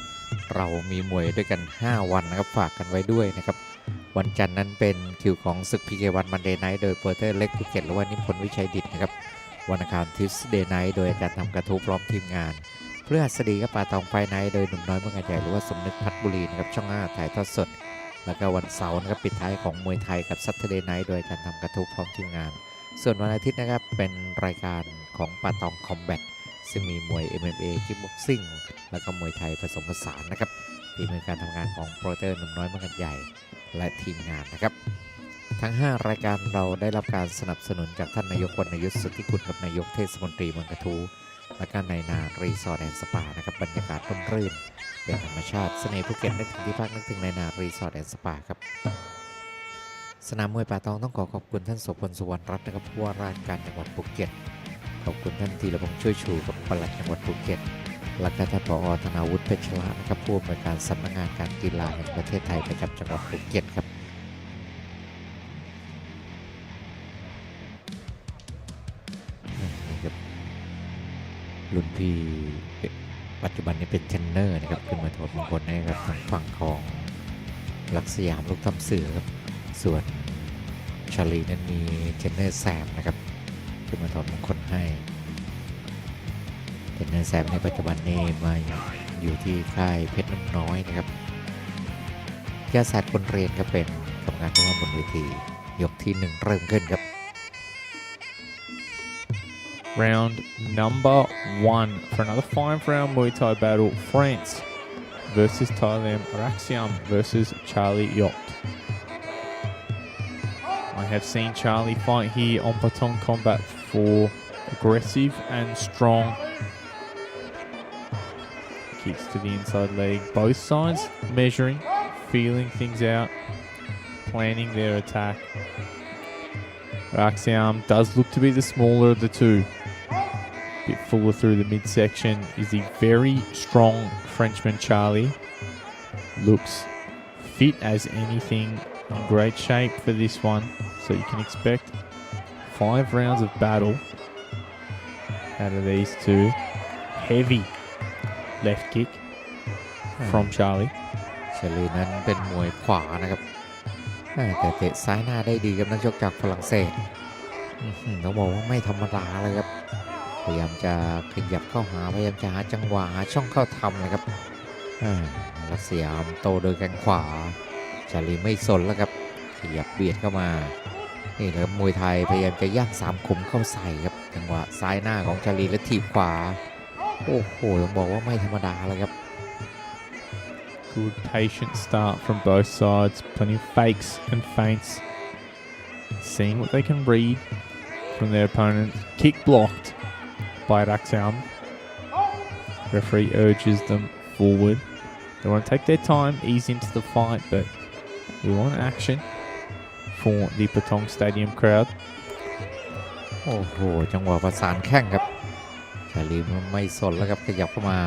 เรามีมวยด้วยกัน 5 วันนะครับฝากกันไว้ด้วยนะครับวันจันทร์นั้นเป็นคิวของศึก PK1 Monday Night โดยโปรเตอร์เล็กภูเก็ตหรือว่านิพนธ์วิชัยดิษฐ์นะครับวันอังคาร Tuesday Night โดยอาจารย์ทำกระทู้พร้อมทีมงานพฤหัสบดีครับป่าตองไฟไนท์โดยหนุ่มน้อยเมืองใหญ่หรือว่าสมนึกพัฒน์บุรีนะครับช่อง 5 ถ่ายทอดสดแล้วก็วันเสาร์นะครับปิดท้ายของมวยไทยกับ Saturday Night โดยอาจารย์ทำกระทู้พร้อมทีมงานส่วนวันอาทิตย์นะครับเป็นรายการของป่าตองคอมแบทซึ่งมีมวย MMA kickboxing แล้วก็มวยไทยผสมผสานนะครับฝีมือการทำงานของโปรเตอร์หนุ่มน้อยเมืองใหญ่และทีมงานนะครับทั้ง 5 รายการเราได้รับการสนับสนุนจากท่านนายกวรรณยุทธ สุทธิกุลกับนายกเทศมนตรีเมืองกระทู้ และก็ในนารีสอร์ทแอนด์สปานะครับบรรยากาศร่มรื่นเป็นธรรมชาติเสน่ห์ภูเก็ตนึกถึงที่พักนึกถึงในนารีสอร์ทแอนด์สปาครับสนามมวยป่าตองต้องขอบคุณท่านโสพลสุวรรณรัตน์นะครับผู้ว่าราชการจังหวัดภูเก็ตขอบคุณท่านธีรพงษ์ช่วยชูกับปลัดจังหวัดภูเก็ตและก็ท่านผอ.ธนาวุฒิเพชรละนะครับผู้อำนวยการสำนักงานการกีฬาแห่งประเทศไทยประจำจังหวัดภูเก็ตครับรุ่นพี่ปัจจุบันนี้เป็นเทรนเนอร์นะครับขึ้นมาถอดมงคลให้กับทางฝั่งของลักษยามลูกทำเสือครับส่วนชาลีนั้นมีเทรนเนอร์แซมนะครับขึ้นมาถอดมงคลให้เทรนเนอร์แซมในปัจจุบันนี้มาอยู่ที่ค่ายเพชรน้ำน้อยนะครับยาศาสตร์คนเรียนก็เป็นกรรมการผู้ว่าบนเวทียกที่1เริ่มขึ้นครับRound number 1 for another 5-round Muay Thai battle. France versus Thailand. Raxiam versus Charlie Yacht. I have seen Charlie fight here on Patong Combat for aggressive and strong kicks to the inside leg. Both sides measuring, feeling things out, planning their attack. Raxiam does look to be the smaller of the two. Bit fuller through the midsection is the very strong Frenchman Charlie. Looks fit as anything, in great shape for this one. So you can expect 5 rounds of battle out of these two. Heavy left kick from Charlie. ชาลีนั้นเป็นมวยขวานะครับแต่เตะซ้ายหน้าได้ดีครับนักชกจากฝรั่งเศสต้องบอกว่าไม่ธรรมดาเลยครับพยายามจะขยับเข้าหาพยายามจะหาจังหวะหาช่องเข้าทำเลยครับลักษยามโตโดยแข้งขวาชาลีไม่สนแล้วครับขยับเบียดเข้ามานี่ครับมวยไทยพยายามจะย่าง3ขุมเข้าใส่ครับจังหวะซ้ายหน้าของชาลีและถีบขวาโอ้โหต้องบอกว่าไม่ธรรมดาเลยครับGood patient start from both sides. Plenty of fakes and feints. Seeing what they can read from their opponent. Kick blocked by Raxiam. Referee urges them forward. They want to take their time, ease into the fight, but we want action for the Patong Stadium crowd. โอ้โหจังหวะประสานแข้งครับชาลีไม่สนแล้วครับขยับเข้ามา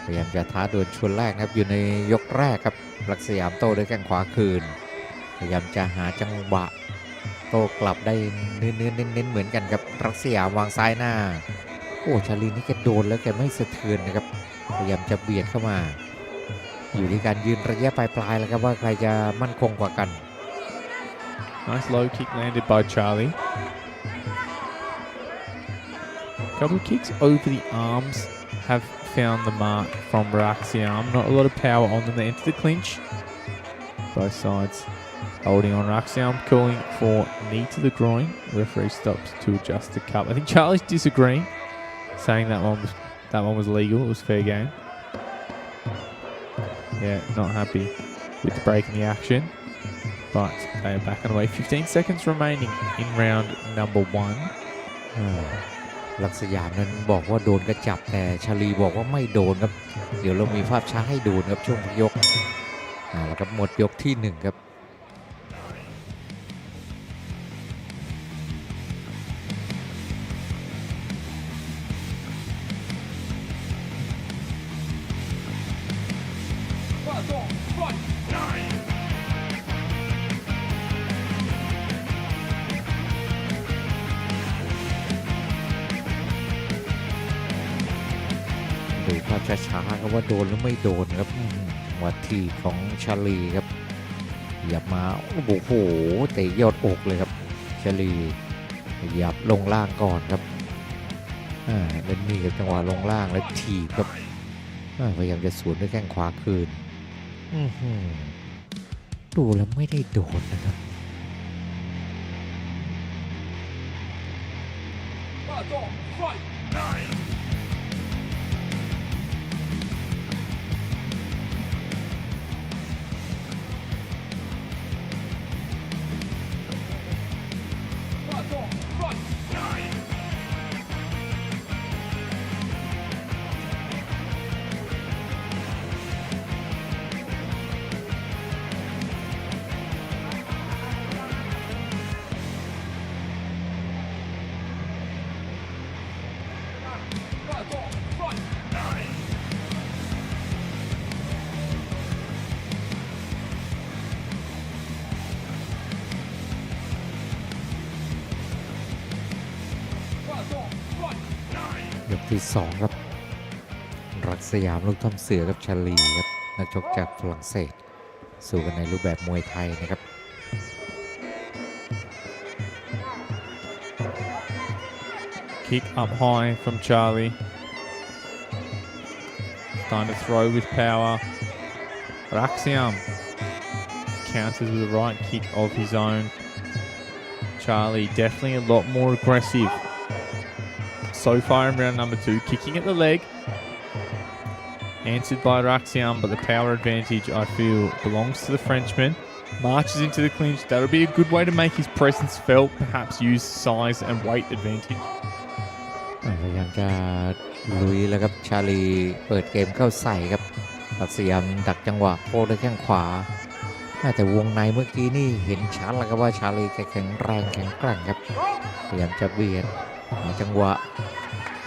พยายามจะท้าดวลชวนแรกครับอยู่ในยกแรกครับลักษยามโต้ด้วยแข้งขวาคืนพยายามจะหาจังหวะโต้กลับได้เน้นๆเหมือนกันครับลักษยามวางซ้ายหน้าโอ้ชาลีนี่แกโดนแล้วแกไม่สะเทือนนะครับพยายามจะเบียดเข้ามาอยู่ที่การยืนระยะปลายๆแล้วครับว่าใครจะมั่นคงกว่ากัน Nice low kick landed by Charlie. Couple of kicks over the arms have found the mark from Raxiam. Not a lot of power on them. They enter the clinch. Both sides holding on. Raxiam calling for knee to the groin. Referee stops to adjust the cup. I think Charlie's disagreeing, saying that one was legal. It was fair game. Yeah, not happy with the break in the action. But they are backing away. 15 seconds remaining in round number 1. ลักษยามนั้นบอกว่าโดนกระจับแต่ชาลีบอกว่าไม่โดนครับเดี๋ยวเรามีภาพช้าให้ดูครับช่วงยกแล้วครับหมดยกที่1ครับดูภาพช้าๆครับว่าโดนหรือไม่โดนครับวัดที่ของชาลีครับหยับมาโอ้โหเตะยอดอกเลยครับชาลีหยับลงล่างก่อนครับเล่นนี่กับจังหวะลงล่างแล้วถีบครับพยายามจะสวนด้วยแข้งขวาคืนดูแล้วไม่ได้โดนนะครับ ที่2ครับรักสยามลูกท่อมเสือกับชาลีครับนักชกจากฝรั่งเศสสู้กันในรูปแบบมวยไทยนะครับ Kick up high from Charlie. Starting to throw with power. Raxiam counters with a right kick of his own. Charlie definitely a lot more aggressive so far in round number 2. Kicking at the leg. Answered by Raxiam, but the power advantage I feel belongs to the Frenchman. Marches into the clinch. That'll be a good way to make his presence felt. Perhaps use size and weight advantage. พยายามจะลุยแล้วครับชาลีเปิดเกมเข้าใส่ครับรักสยามดักจังหวะโค้ด้วยแข้งขวาแต่วงในเมื่อกี้นี่เห็นชัดแล้วครับว่าชาลีแข็งแรงแข็งแกร่งครับพยายามจะเบียดจังหวะ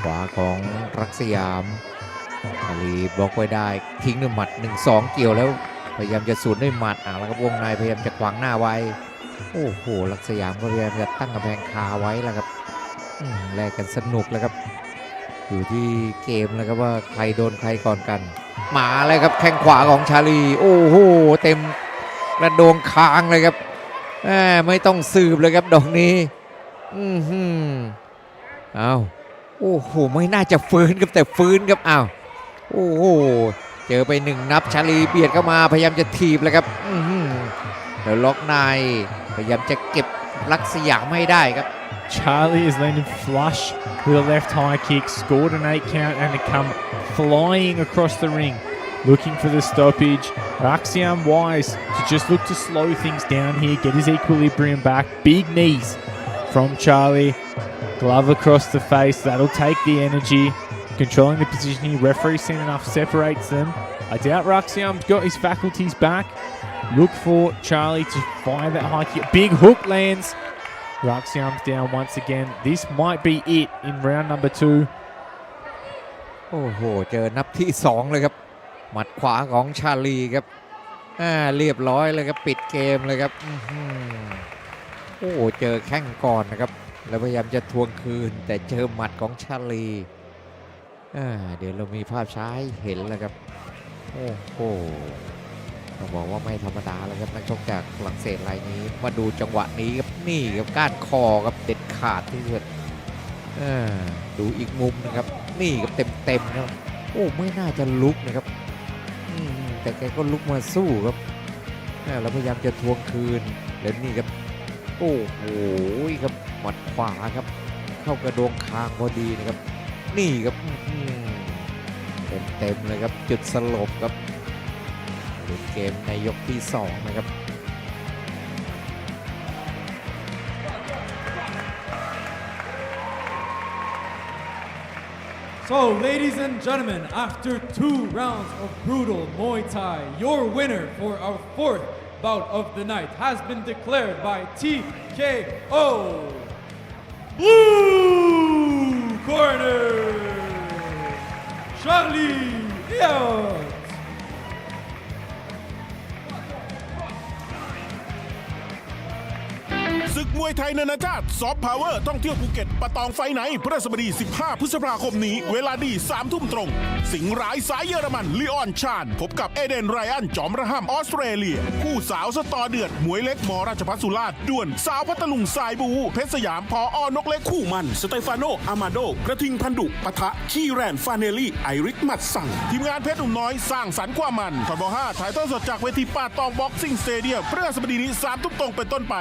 ขวาของรักสยามชาลีบล็อกไว้ได้ทิ้งด้วยหมัด 1-2 เกี่ยวแล้วพยายามจะสูดด้วยหมัดแล้วครับวงในพยายามจะขวางหน้าไว้โอ้โหรักสยามก็พยายามจะตั้งกำแพงคาไว้แล้วครับแลกกันสนุกแล้วครับอยู่ที่เกมแล้วครับว่าใครโดนใครก่อนกันมาเลยครับแข้งขวาของชาลีโอ้โหเต็มกระโดงคางเลยครับไม่ต้องสืบเลยครับดอกนี้เอาโอ้โหไม่น่าจะฟื้นครับแต่ฟื้นครับอ้าวโอ้โหเจอไป1 นับชาลีเบียดเข้ามาพยายามจะถีบเลยครับแล้วล็อกในพยายามจะเก็บรักสยามให้ได้ครับCharlie is landing flush with a left high kick, scored an 8 count and to come flying across the ring, looking for the stoppage. Raxiam wise to just look to slow things down here, get his equilibrium back. Big knees from Charlie. Glove across the face, that'll take the energy. Controlling the positioning, referee seen enough separates them. I doubt Raxiam's got his faculties back. Look for Charlie to fire that high kick. Big hook lands. Raxiam's down once again. This might be it in round number 2. โอ้โหเจอนับที่2เลยครับหมัดขวาของชาลีครับเรียบร้อยเลยครับปิดเกมเลยครับโอ้เจอแข้งก่อนนะครับแล้วพยายามจะทวงคืนแต่เจอหมัดของชาลีเดี๋ยวเรามีภาพช้าให้เห็นแล้วครับโอ้โหต้องบอกว่าไม่ธรรมดาแล้วครับนักชกจากฝรั่งเศสรายนี้มาดูจังหวะนี้ครับนี่ครับก้านคอครับเด็ดขาดที่สุดดูอีกมุมนะครับนี่ครับเต็มๆนะโอ้ไม่น่าจะลุกนะครับแต่แกก็ลุกมาสู้ครับแล้วพยายามจะทวงคืนแล้วนี่ครับโอ้โหครับหมัดขวาครับเข้ากระโดงคางพอดีนะครับนี่ครับเต็มเลยครับจุดสลบครับเกมในยกที่2นะครับ So, ladies and gentlemen, after 2 rounds of brutal Muay Thai, your winner for our 4th bout of the night has been declared by TKO. Blue corner, Charlie Diaz. ศึกมวยไทยนานาชาติซอฟต์พาวเวอร์ต้องเที่ยวภูเก็ตปะตองไฟไหนพฤหัสบดี15 พฤษภาคมนี้เวลาดี 3 ทุ่มตรง สิงห์ร้ายสายเยอรมันลีออนชาญพบกับเอเดนไรอันจอมระห่ำออสเตรเลียคู่สาวสตอเดือดมวยเล็กมราชภัฏสุราษฎร์ด่วนสาวพัทลุงสายบูเพชรสยามพออนกเล็กคู่มันสเตฟานโนอามาโดกระทิงพันดุปะทะคีแรนฟาเนลี่ไอริกมัดสั่งทีมงานเพชรหนุ่มน้อยสร้างสรรค์ความมันทบ5ถ่ายทอดสดจากเวทีป่าตองบ็อกซิ่งสเตเดียมพฤหัสบดีนี้3 ทุ่มตรงเป็นต้นไป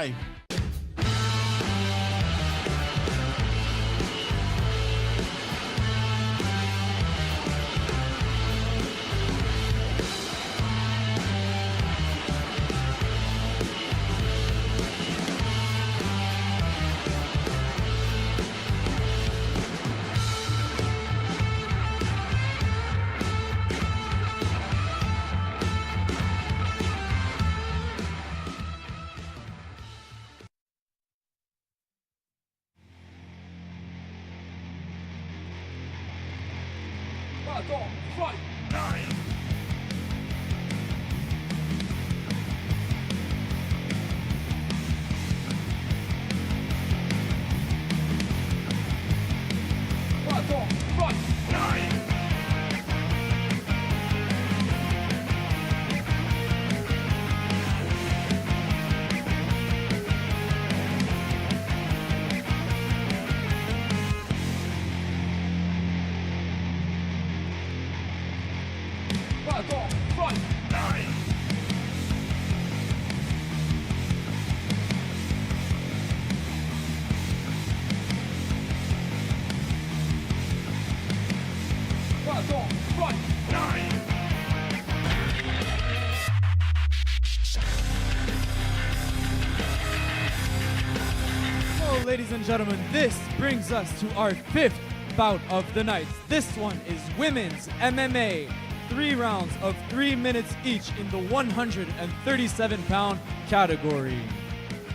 ladies and gentlemen, this brings us to our fifth bout of the night. This one is women's MMA. 3 rounds of 3 minutes each in the 137-pound category.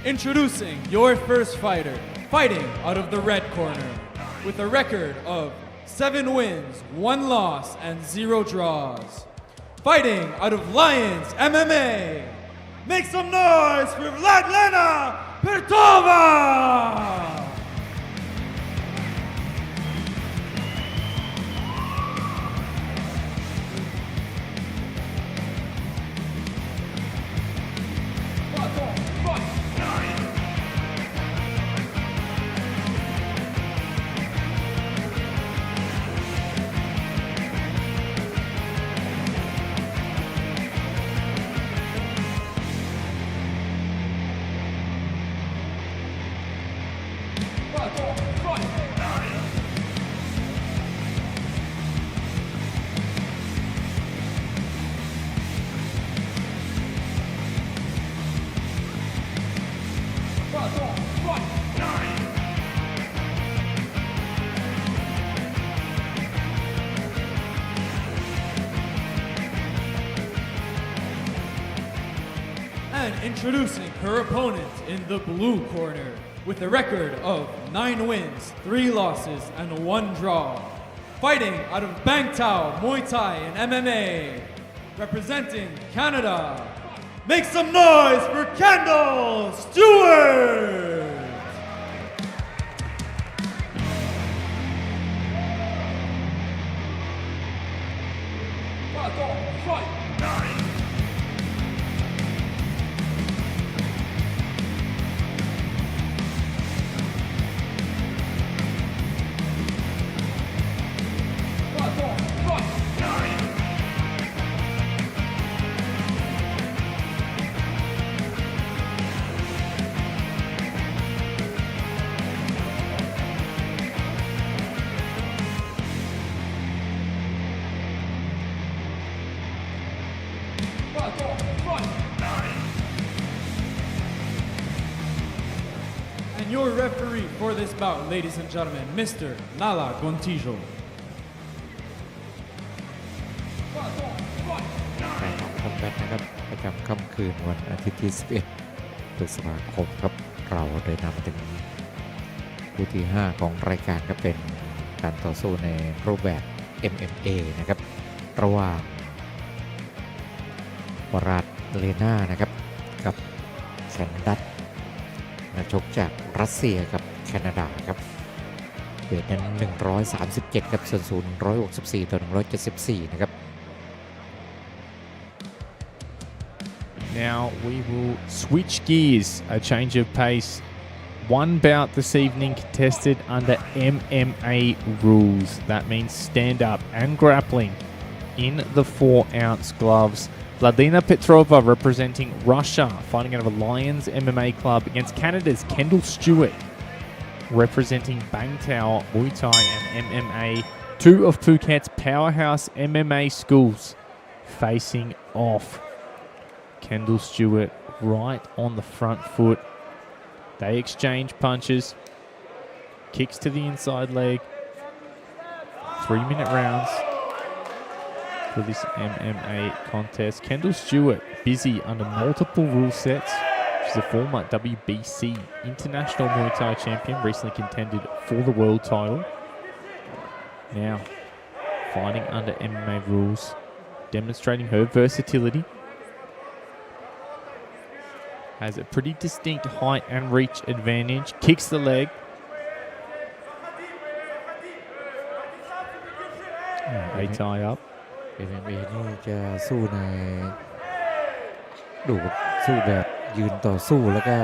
Introducing your first fighter, fighting out of the red corner, with a record of 7 wins, 1 loss, and 0 draws. Fighting out of Lions MMA, make some noise for Vladlena Pertova! And introducing her opponent in the blue corner with a record of 9 wins, 3 losses, and 1 draw. Fighting out of Bangtao, Muay Thai, and MMA. Representing Canada, make some noise for Kendall Stewart! And your referee for this bout, ladies and gentlemen, Mr. Nala Gontijo. แข่งของคอมแบทนะครับประจำค่ำคืนวันอาทิตย์ที่ 11 พฤษภาคมครับเราได้นำถึงคู่ที่ 5 ของรายการก็เป็นการต่อสู้ในรูปแบบ MMA นะครับระหว่างวราดเลน่านะครับกับแคนดัตนักชกจากรัสเซียกับแคนาดาครับเวทนั้น137ครับส่วนสูง164ต่อ174นะครับ Now we will switch gears, a change of pace. One bout this evening contested under MMA rules. That means stand up and grappling in the 4-ounce gloves. Vladlena Petrova representing Russia, fighting out of a Lions MMA club against Canada's Kendall Stewart, representing Bangtao, Muay Thai and MMA, 2 of Phuket's powerhouse MMA schools, facing off. Kendall Stewart right on the front foot. They exchange punches, kicks to the inside leg. 3-minute rounds for this MMA contest. Kendall Stewart busy under multiple rule sets. She's a former WBC International Muay Thai champion, recently contended for the world title. Now fighting under MMA rules, demonstrating her versatility. Has a pretty distinct height and reach advantage. Kicks the leg. They tie up. MMA นี่จะสู้ในดูสู้แบบยืนต่อสู้แล้วก็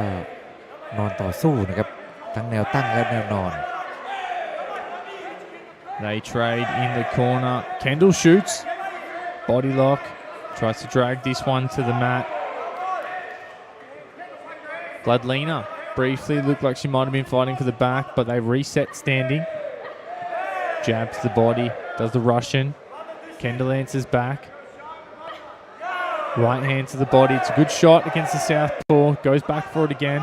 นอนต่อสู้นะครับทั้งแนวตั้งและแนวนอน They trade in the corner. Kendall shoots. Body lock. Tries to drag this one to the mat. Vladlena briefly looked like she might have been fighting for the back, but they reset standing. Jabs the body, does the Russian. Kendall answers back. Right hand to the body. It's a good shot against the southpaw. Goes back for it again.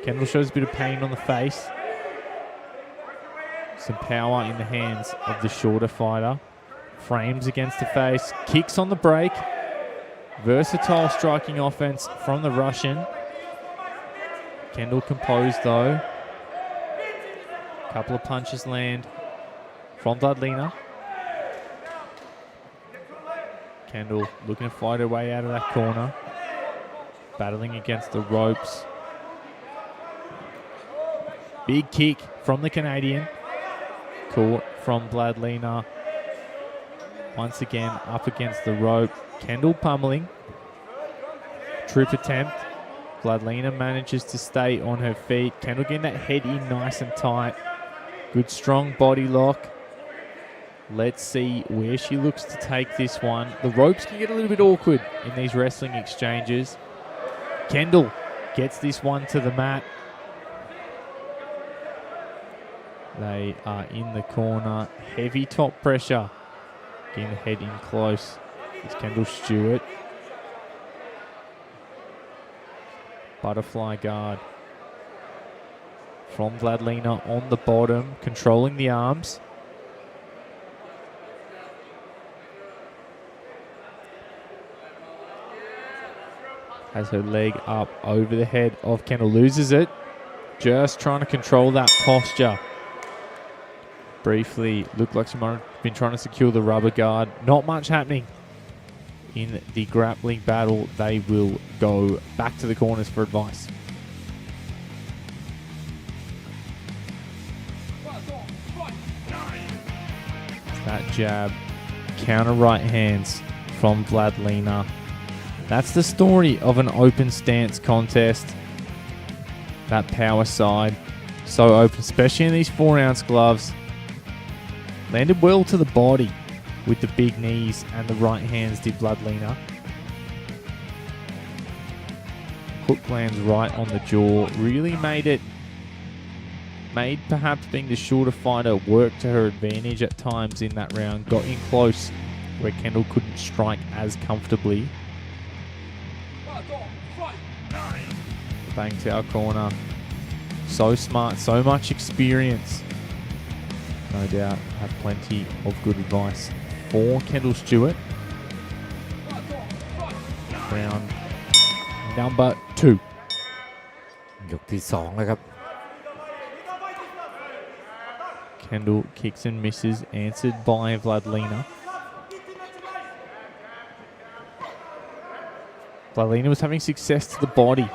Kendall shows a bit of pain on the face. Some power in the hands of the shorter fighter. Frames against the face, kicks on the break. Versatile striking offense from the Russian. Kendall composed though. Couple of punches land from Vladlina. Kendall looking to fight her way out of that corner. Battling against the ropes. Big kick from the Canadian. Caught from Vladlina. Once again up against the rope. Kendall pummeling. Trip attempt. Vladlina manages to stay on her feet. Kendall getting that head in nice and tight. Good strong body lock. Let's see where she looks to take this one. The ropes can get a little bit awkward in these wrestling exchanges. Kendall gets this one to the mat. They are in the corner. Heavy top pressure. Getting the head in close. It's Kendall Stewart. Butterfly guard from Vladlina on the bottom, controlling the arms. Has her leg up over the head of Kendall, loses it. Just trying to control that posture. Briefly, looked like she might have been trying to secure the rubber guard. Not much happening in the grappling battle. They will go back to the corners for advice. That jab, counter right hands from Vladlina. That's the story of an open stance contest. That power side, so open, especially in these 4-ounce gloves. Landed well to the body with the big knees and the right hands did Vladlina. Hook lands right on the jaw. Really made perhaps being the shorter fighter work to her advantage at times in that round. Got in close where Kendall couldn't strike as comfortably. Bang to our corner. So smart, so much experience. No doubt have plenty of good advice for Kendall Stewart. Round number 2. ยกที่2แล้วครับ Kendall kicks and misses, answered by Vladlina. Vladlina was having success to the body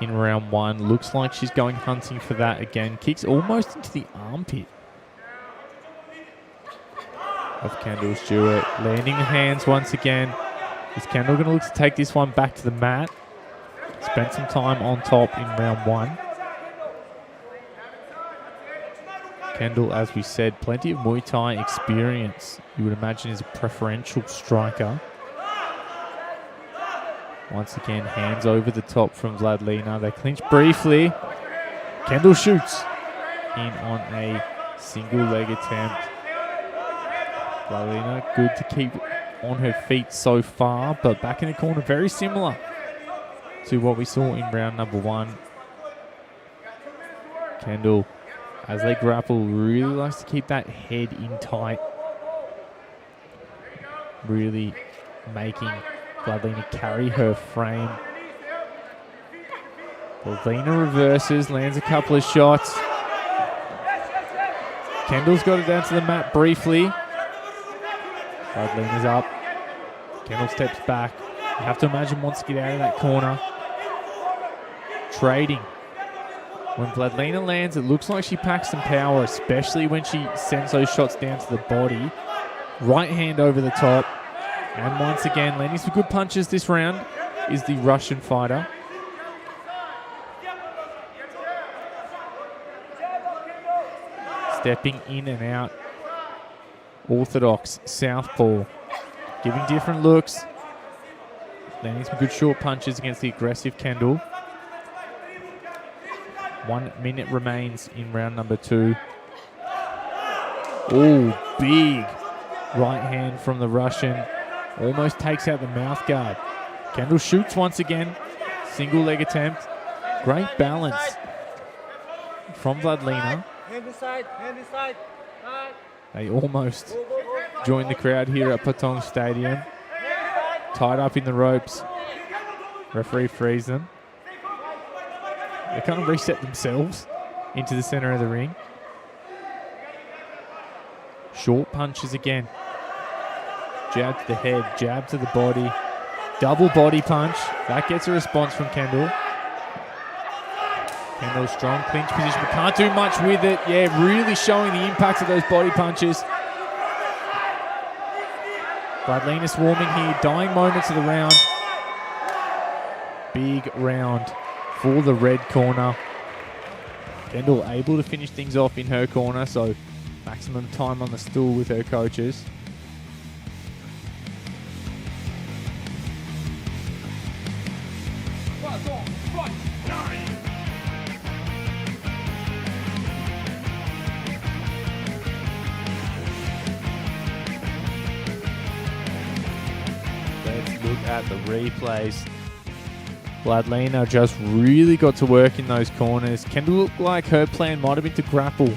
in round 1. Looks like she's going hunting for that again. Kicks almost into the armpit of Kendall Stewart. Landing the hands once again. Is Kendall going to look to take this one back to the mat? Spent some time on top in round 1. Kendall, as we said, plenty of Muay Thai experience. You would imagine is a preferential striker. Once again, hands over the top from Vladlina. They clinch briefly. Kendall shoots in on a single leg attempt. Vladlina, good to keep on her feet so far, but back in the corner, very similar to what we saw in round number 1. Kendall, as they grapple, really likes to keep that head in tight. Really making Vladlina carry her frame. Vladlina reverses, lands a couple of shots. Kendall's got it down to the mat briefly. Vladlina's up. Kendall steps back. You have to imagine wants to get out of that corner. Trading. When Vladlina lands, it looks like she packs some power, especially when she sends those shots down to the body. Right hand over the top. And once again, landing some good punches this round is the Russian fighter. Stepping in and out. Orthodox, southpaw. Giving different looks. Landing some good short punches against the aggressive Kendall. 1 minute remains in round number 2. Oh, big right hand from the Russian. Almost takes out the mouth guard. Kendall shoots once again. Single leg attempt. Great balance from Vladlina. Hand inside, hand inside. They almost joined the crowd here at Patong Stadium. Tied up in the ropes. Referee frees them. They kind of reset themselves into the center of the ring. Short punches again. Jab to the head, jab to the body. Double body punch. That gets a response from Kendall. Kendall, strong clinch position, but can't do much with it. Yeah, really showing the impact of those body punches. Vladlina swarming here, dying moments of the round. Big round for the red corner. Kendall able to finish things off in her corner, so maximum time on the stool with her coaches. Let's look at the replays. Vladlina just really got to work in those corners. Kendall looked like her plan might have been to grapple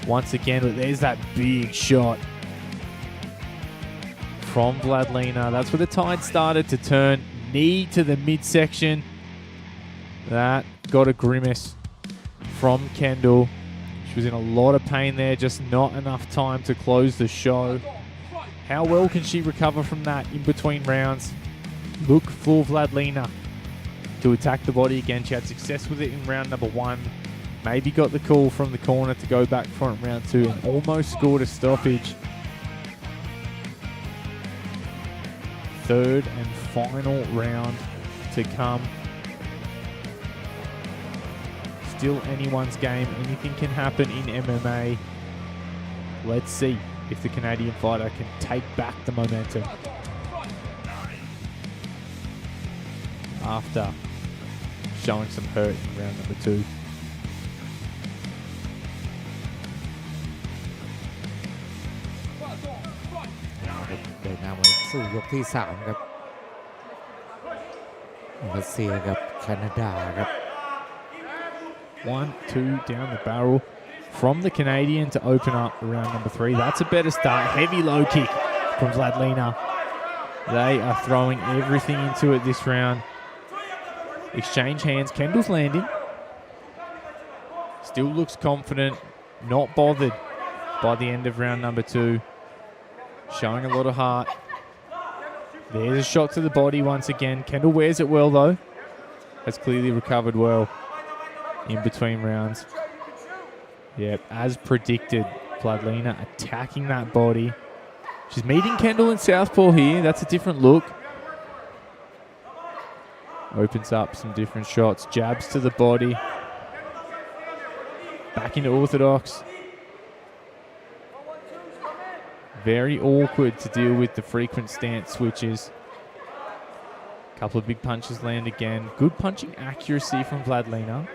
once again, but there's that big shot from Vladlina. That's where the tide started to turn. Knee to the midsection. That got a grimace from Kendall. She was in a lot of pain there, just not enough time to close the show. How well can she recover from that in between rounds? Look for Vladlina to attack the body again. She had success with it in round number 1. Maybe got the call from the corner to go back for it in round 2 and almost scored a stoppage. Third and final round to come. Still anyone's game. Anything can happen in MMA. Let's see if the Canadian fighter can take back the momentum after showing some hurt in round number 2. เดินหน้ามาสู่ยกที่ 3 ครับรัสเซียกับแคนาดาครับ 1-2 down the barrel from the Canadian to open up round number 3. That's a better start. Heavy low kick from Vladlina. They are throwing everything into it this round. Exchange hands. Kendall's landing. Still looks confident. Not bothered by the end of round number 2. Showing a lot of heart. There's a shot to the body once again. Kendall wears it well though. Has clearly recovered well in between rounds. Yep, as predicted, Vladlina attacking that body. She's meeting Kendall in southpaw here. That's a different look. Opens up some different shots. Jabs to the body. Back into orthodox. Very awkward to deal with the frequent stance switches. Couple of big punches land again. Good punching accuracy from Vladlina.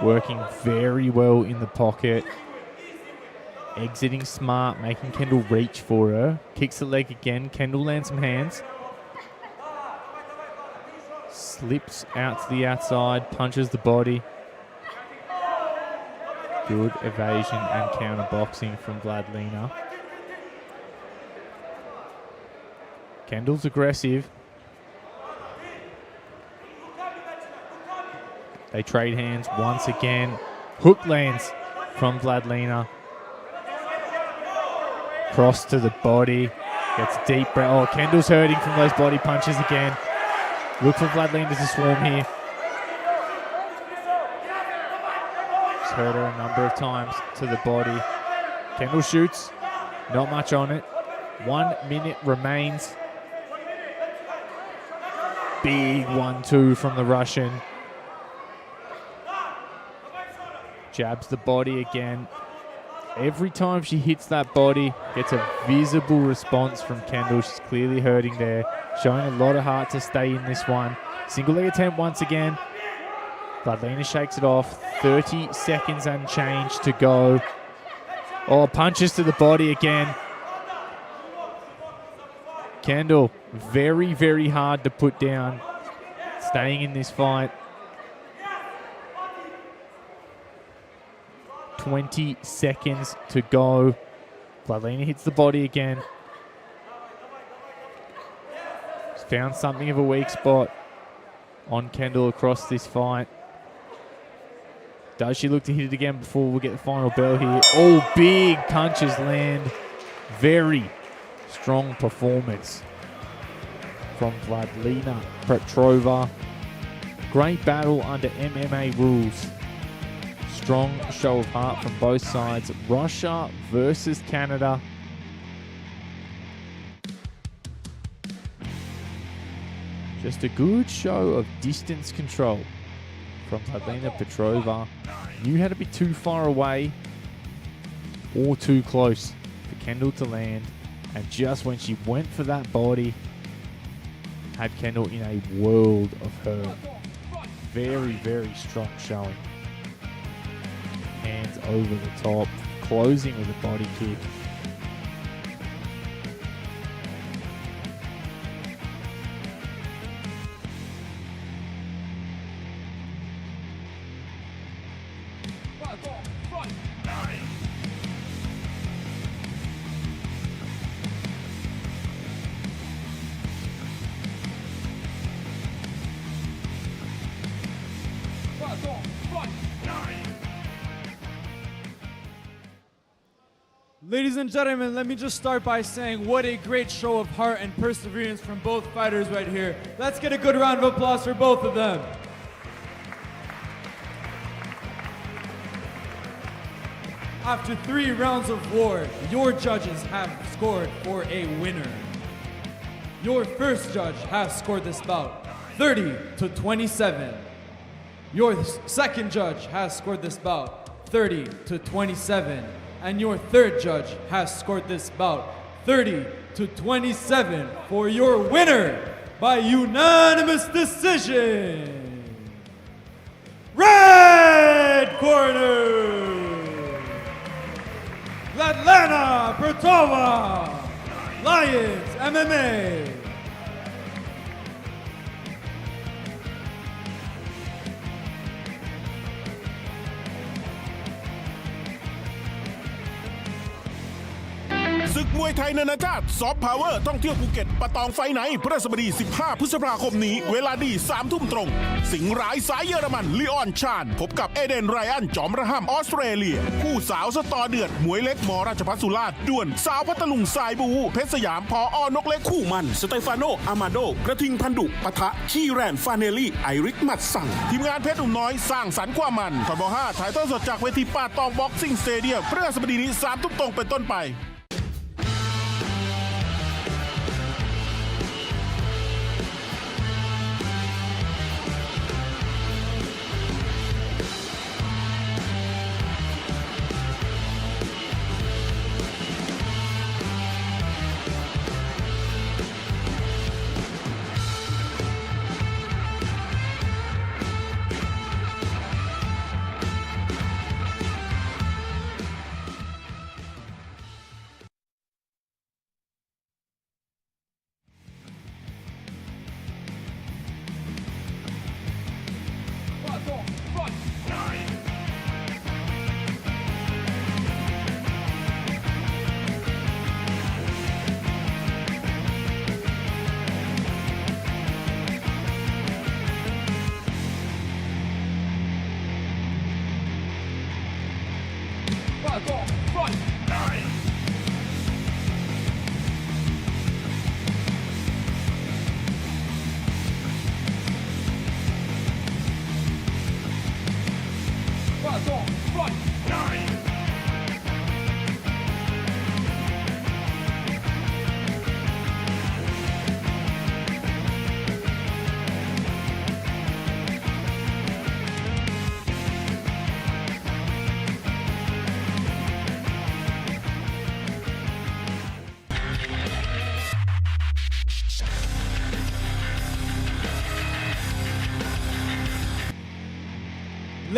Working very well in the pocket. Exiting smart, making Kendall reach for her. Kicks the leg again. Kendall lands some hands. Slips out to the outside, punches the body. Good evasion and counter boxing from Vladlina. Kendall's aggressive. They trade hands once again. Hook lands from Vladlina. Cross to the body. Gets a deep breath. Oh, Kendall's hurting from those body punches again. Look for Vladlina to swarm here. She's hurt her a number of times to the body. Kendall shoots. Not much on it. 1 minute remains. Big 1-2 from the Russian. Jabs the body again. Every time she hits that body, gets a visible response from Kendall. She's clearly hurting there. Showing a lot of heart to stay in this one. Single leg attempt once again. Vladlina shakes it off. 30 seconds and change to go. Oh, punches to the body again. Kendall, very, very hard to put down. staying in this fight. 20 seconds to go. Vladlena hits the body again. She's found something of a weak spot on Kendall across this fight. Does she look to hit it again before we get the final bell here? All big punches land. Very strong performance from Vladlena Petrova. Great battle under MMA rules. Strong show of heart from both sides. Russia versus Canada. Just a good show of distance control from Vladlena Petrova. Knew how to be too far away or too close for Kendall to land. And just when she went for that body, had Kendall in a world of hurt. Very, very strong showing. Hands over the top, closing with a body kick. Ladies and gentlemen, let me just start by saying what a great show of heart and perseverance from both fighters right here. Let's get a good round of applause for both of them. After 3 rounds of war, your judges have scored for a winner. Your first judge has scored this bout 30-27. Your second judge has scored this bout 30-27. And your third judge has scored this bout 30-27 for your winner by unanimous decision. Red corner, Vladlena Petrova, Lions MMA.ศึกมวยไทยนานาชาติซอฟต์พาวเวอร์ท่องเที่ยวภูเก็ตปะตองไฟไหนพฤหัสบดี15 พฤษภาคมนี้เวลาดี3 ทุ่มตรงสิงห์ร้ายสายเยอรมันลีออนชาญพบกับเอเดนไรอันจอมระห่ำออสเตรเลียคู่สาวสตอเดือดมวยเล็กมราชภัฏสุราษฎร์ด่วนสาวพัทลุงสายบูเพชรสยามพอนกเล็กคู่มันสเตฟานโนอามาโดกระทิงพันดุปะทะคีแรนฟาเนลลี่ไอริกมัดสั่งทีมงานเพชรหนุ่มน้อยสร้างสรรค์ความมันทบ5ถ่ายทอดสดจากเวทีป่าตองบ็อกซิ่งสเตเดียมพฤหัสบดีนี้3 ทุ่มตรงเป็นต้นไป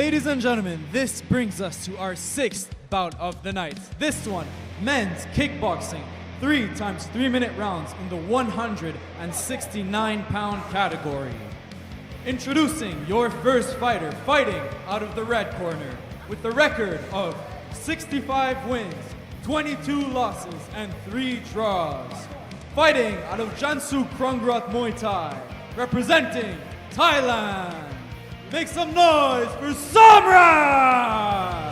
Ladies and gentlemen, this brings us to our 6th bout of the night. This one, men's kickboxing, 3 × 3-minute rounds in the 169-pound category. Introducing your first fighter fighting out of the red corner with the record of 65 wins, 22 losses, and 3 draws. Fighting out of Jansu Krongrat Muay Thai, representing Thailand. Make some noise for Samrat!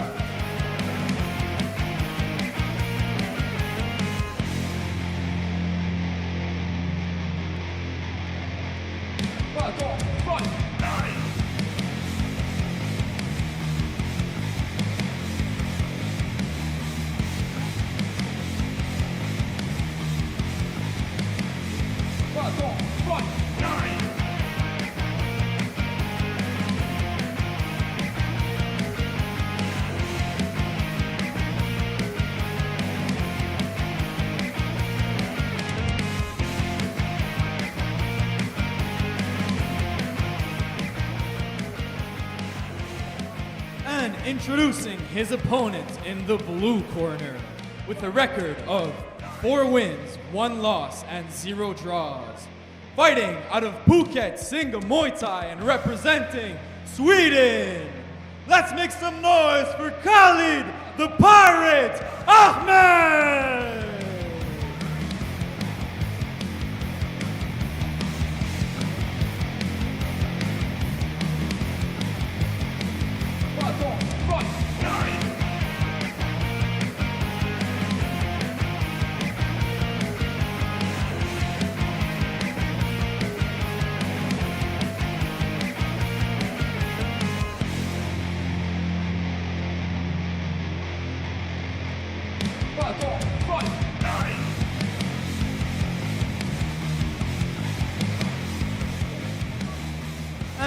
And introducing his opponent in the blue corner with a record of 4 wins, 1 loss, and 0 draws. Fighting out of Phuket, Singa Muay Thai and representing Sweden. Let's make some noise for Khalid the Pirate Ahmed!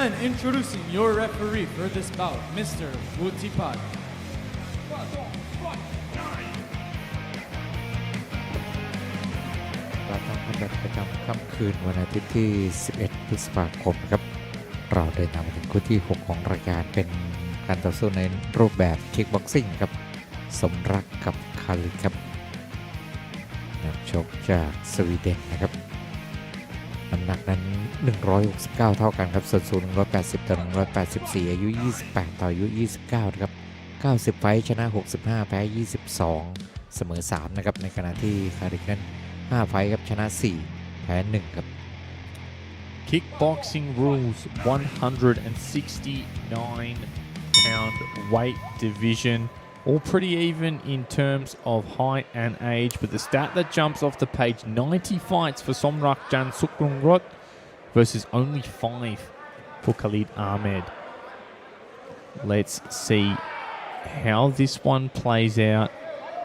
And introducing your referee for this bout, Mr. Wutipat. เราต้องคอมแบทประจำค่ำคืนวันอาทิตย์ที่ 11 พฤษภาคมครับเราเดินทางมาถึงคู่ที่ 6 ของรายการเป็นการต่อสู้ในรูปแบบคิกบ็อกซิ่งครับสมรักกับคาลิดครับนักชกจากสวีเดนนะครับน้ำหนักนั้น169เท่ากันครับส่วนสูง180ต่อ184อายุ28ต่ออายุ29นะครับ90ไฟท์ชนะ65แพ้22เสมอ3นะครับในขณะที่คาลิดนั้น5ไฟท์ครับชนะ4แพ้1ครับ Kickboxing rules 169-pound weight division. All pretty even in terms of height and age, but the stat that jumps off the page 90 fights for Somrak Jan Sukrungrot versus only 5 for Khalid Ahmed. Let's see how this one plays out.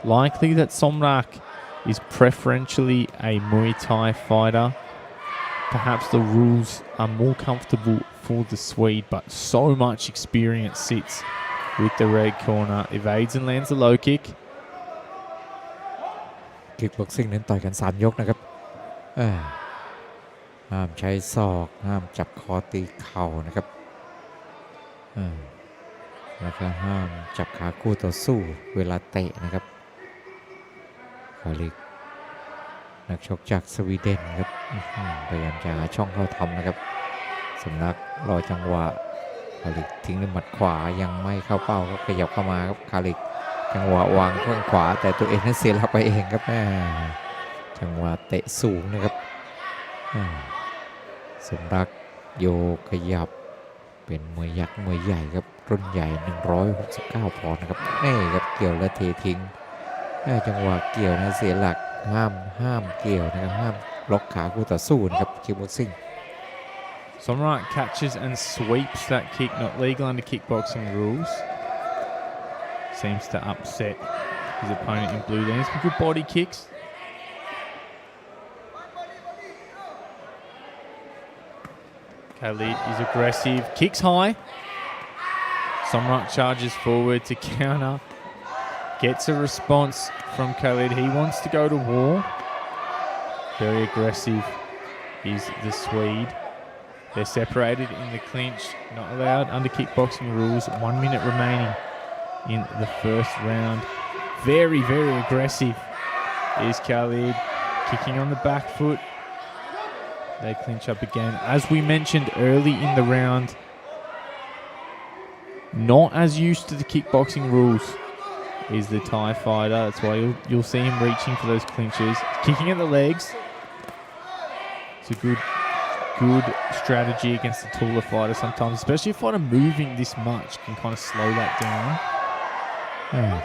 Likely that Somrak is preferentially a Muay Thai fighter. Perhaps the rules are more comfortable for the Swede, but so much experience sits with the red corner. Evades and lands a low kick. Kickboxing นั้นต่อยกัน3ยกนะครับห้ามใช้ศอกห้ามจับคอตีเข่านะครับแล้วก็ห้ามจับขาคู่ต่อสู้เวลาเตะนะครับคาลิกนักชกจากสวีเดนครับพยายามจะหาช่องเข้าทำนะครับสำนักรอจังหวะคาลิกทิ้งด้วยหมัดขวายังไม่เข้าเป้าก็ขยับเข้ามาครับคาลิกจังหวะวางข้างขวาแต่ตัวเองนั้นเสียหลักไปเองครับจังหวะเตะสูงนะครับสมรักโยกขยับเป็นมวยยักษ์มวยใหญ่ครับรุ่นใหญ่169ปอนด์นะครับนี่ครับเกี่ยวและเททิ้งจังหวะเกี่ยวนะเสียหลักห้ามเกี่ยวนะครับห้ามล็อกขาคู่ต่อสู้นะครับคิกบ็อกซิ่ง Somrat catches and sweeps that kick, not legal under kickboxing rules. Seems to upset his opponent in blue. There's some good body kicks. Khalid is aggressive, kicks high. Somrat charges forward to counter. Gets a response from Khalid. He wants to go to war. Very aggressive is the Swede. They're separated in the clinch, not allowed under kickboxing rules. 1 minute remaining in the first round. Very, very aggressive is Khalid. Kicking on the back foot. They clinch up again. As we mentioned early in the round, not as used to the kickboxing rules is the Thai fighter. That's why you'll see him reaching for those clinches. Kicking at the legs. It's a good strategy against the taller fighter sometimes, especially if fighter moving this much can kind of slow that down.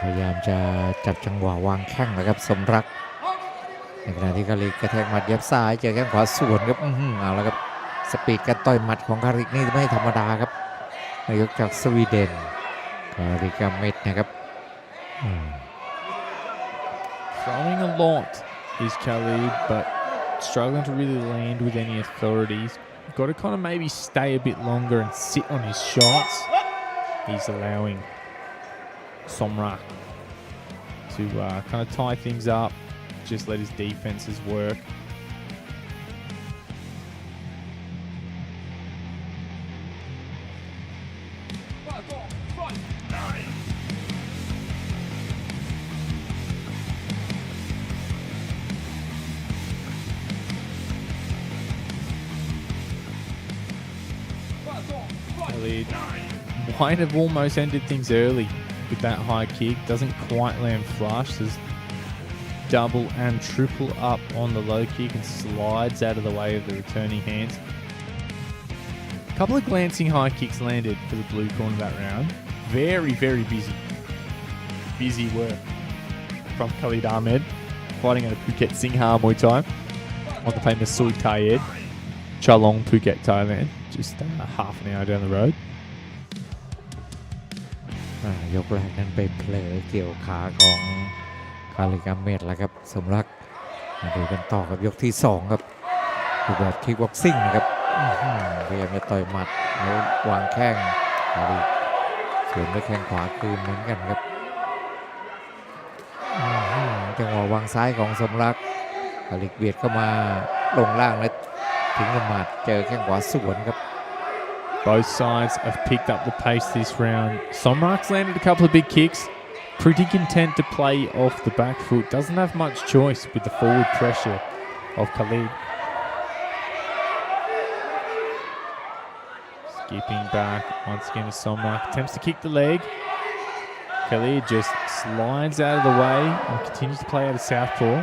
พยายามจะจับจังหวะวางแข้งนะครับสมรักในขณะที่คาริกกระแทกหมัดยับซ้ายเจอแข้งขวาสวนครับเอาละครับสปีดการต่อยหมัดของคาริกนี่ไม่ธรรมดาครับนายกจากสวีเดนคาริกาเมดนะครับ Throwing a lot is Khalid, but struggling to really land with any authorities. Got to kind of maybe stay a bit longer and sit on his shots. He's allowing Somrak to kind of tie things up, just let his defenses work. Khalid might have almost ended things early with that high kick. Doesn't quite land flush. There's double and triple up on the low kick and slides out of the way of the returning hands. A couple of glancing high kicks landed for the blue corner that round. Very, very busy. Busy work from Khalid Ahmed, fighting out of Phuket Singha Muay Thai on the famous Soi Thai Chalong, Phuket, Thailand. Just half an hour down the road. ยกแรกนั้นไปเผลอเกี่ยวขาของคาริกาเมดแล้วครับสมรักมาดูกันต่อกับยกที่2ครับรูปแบบคิกบ็อกซิ่งนะครับพยายามจะต่อยหมัดแล้ววางแข้งคาริกสวนด้วยแข้งขวาคืนเหมือนกันครับจังหวะวางซ้ายของสมรักคาริกเบียดเข้ามาลงล่างแล้วถึงกับหมัดเจอแข้งขวาสวนครับ Both sides have picked up the pace this round. Somrak's landed a couple of big kicks. Pretty content to play off the back foot. Doesn't have much choice with the forward pressure of Khalid. Skipping back once again to Somrak. Attempts to kick the leg. Khalid just slides out of the way and continues to play out of southpaw.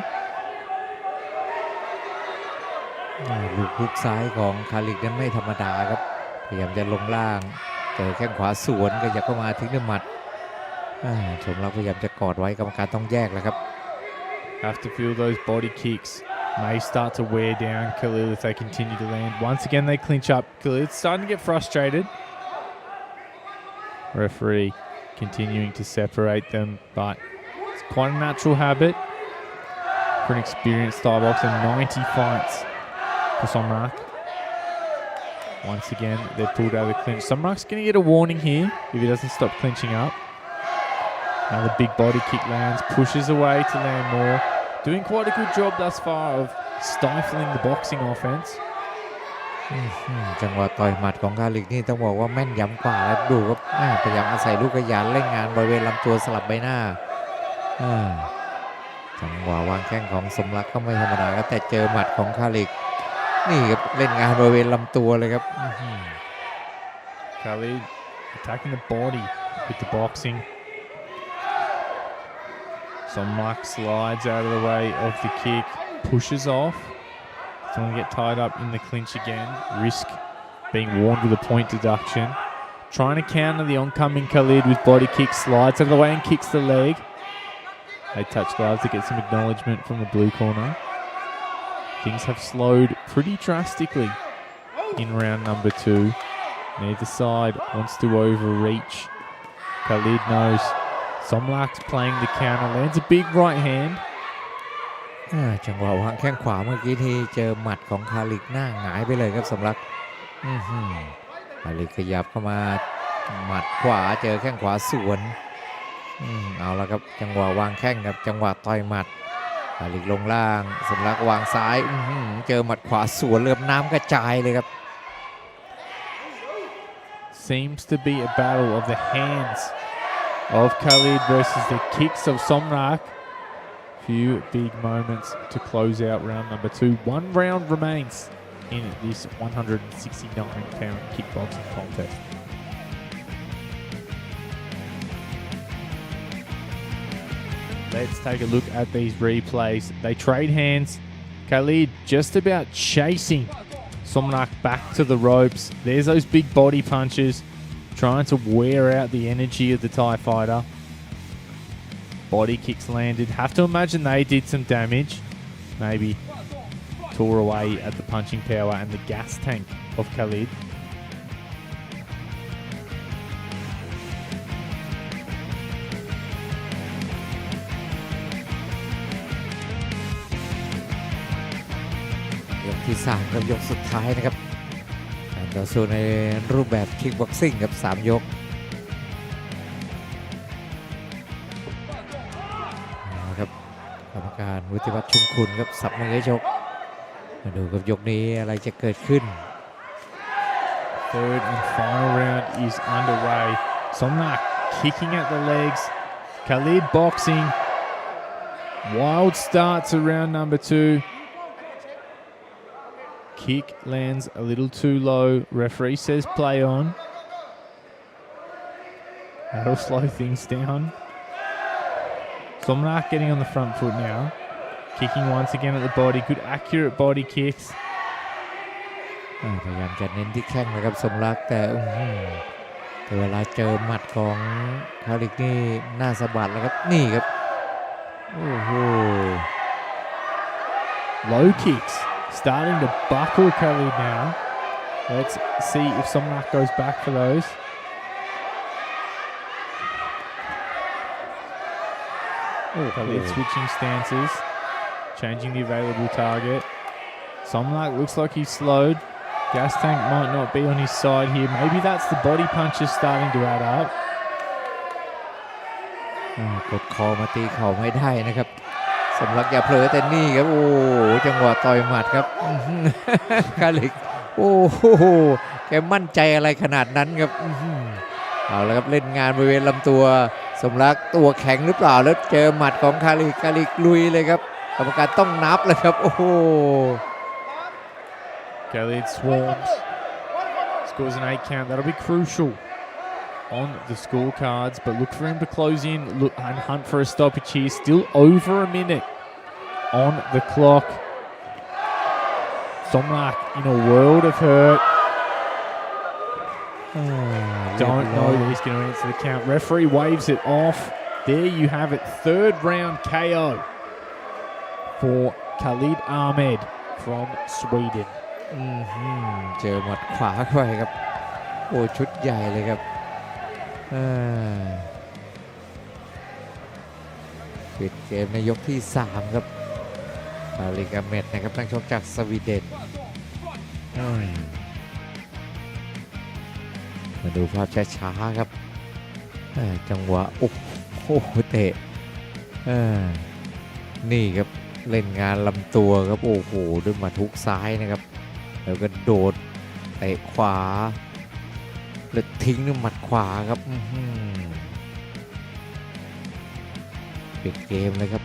ลูกฮุกซ้ายของคาริกนั้นไม่ธรรมดาครับพยายามจะลงล่างเจอแข้งขวาสวนก็อยากเข้ามาทิ้งด้วยหมัดสมรักพยายามจะกอดไว้กรรมการต้องแยกแล้วครับ Have to feel those body kicks. May start to wear down Khalid if they continue to land. Once again they clinch up. Khalid's starting to get frustrated. Referee continuing to separate them, but it's quite a natural habit for an experienced Thai boxer. 90 fights for Somrak. Once again, they're pulled out of the clinch. Somrak's going to get a warning here if he doesn't stop clinching up. Another big body kick lands, pushes away to land more. Doing quite a good job thus far of stifling the boxing offense. จังหวะต่อยหมัดของคาริกนี่ต้องบอกว่าแม่นยำกว่าแล้วดูครับพยายามอาศัยลูกขยันเล่นงานบริเวณลำตัวสลับใบหน้าจังหวะวางแข้งของสมรักก็ไม่ธรรมดาครับแต่เจอหมัดของคาริกนี่ครับเล่นงานบริเวณลำตัวเลยครับ Khalid attacking the body with the boxing. Somrak slides out of the way of the kick, pushes off. Someone get tied up in the clinch again. Risk being warned with a point deduction. Trying to counter the oncoming Khalid with body kick, slides out of the way and kicks the leg. They touch gloves to get some acknowledgement from the blue corner. Things have slowed pretty drastically in round number 2. Neither side wants to overreach. Khalid knows Somrak's playing the counter, lands a big right hand. จังหวะวางแข้งขวาเมื่อกี้ที่เจอหมัดของคาริกหน้าหงายไปเลยครับสมรักคาริกขยับเข้ามาหมัดขวาเจอแข้งขวาสวนเอาละครับจังหวะวางแข้งกับจังหวะต่อยหมัดคาริกลงล่างสมรักวางซ้ายเจอหมัดขวาสวนเลือบน้ำกระจายเลยครับ Seems to be a battle of the hands of Khalid versus the kicks of Somrak. Few big moments to close out round number 2. 1 round remains in this 169-pound kickboxing contest. Let's take a look at these replays. They trade hands. Khalid just about chasing Somnak back to the ropes. There's those big body punches, trying to wear out the energy of the Thai fighter. Body kicks landed. Have to imagine they did some damage. Maybe tore away at the punching power and the gas tank of Khalid.ยกที่3กับยกสุดท้ายนะครับการต่อสู้ในรูปแบบคิกบ็อกซิ่งกับ3ยกครับกรรมการวุฒิวัฒน์ชุมคุณครับสับมือให้ชกมาดูกับยกนี้อะไรจะเกิดขึ้น Third and final round is underway. Somnak kicking at the legs. Khalid boxing. Wild start to round number 2. Kick lands a little too low. Referee says play on. That'll slow things down. Somnak getting on the front foot now. Kicking once again at the body. Good accurate body kicks. พยายามจะเน้นที่แข้งนะครับสมรักแต่เวลาเจอหมัดของคาริกนี่น่าสะบัดแล้วครับนี่ครับโอ้โห Low kicks starting to buckle Khalid now. Let's see if Somnak goes back for those. Khalid switching stances, changing the available target. Somnak looks like he's slowed. Gas tank might not be on his side here. Maybe that's the body punches starting to add up. กดคอมาตีเข่าไม่ได้นะครับสมรักอย่าเผลอแต่นี่ครับโอ้จังหวะต่อยหมัดครับคาริกโอ้โหแกมั่นใจอะไรขนาดนั้นครับเอาละครับเล่นงานบริเวณลำตัวสมรักตัวแข็งหรือเปล่าแล้วเจอหมัดของคาริกลุยเลยครับกรรมการต้องนับเลยครับโอ้โห Khalid swarms, scores an 8 count. That'll be crucial on the scorecards, but look for him to close in and hunt for a stoppage here. Still over a minute on the clock. Somnak in a world of hurt. Don't know that he's going to answer the count. Referee waves it off. There you have it. Third round KO for Khalid Ahmed from Sweden. เจอหมัดขวาเข้าไปครับโอ้ชุดใหญ่เลยครับปิดเกมในยกที่3ครับคาริกาเมดนะครับนักชกจากสวีเดนมาดูภาพช้าๆครับจังหวะโอ้โหเตะนี่ครับเล่นงานลำตัวครับโอ้โหด้วยหมัดฮุกซ้ายนะครับแล้วก็โดดเตะขวาแล้วทิ้งด้วยหมัดขวาครับปิดเกมเลยครับ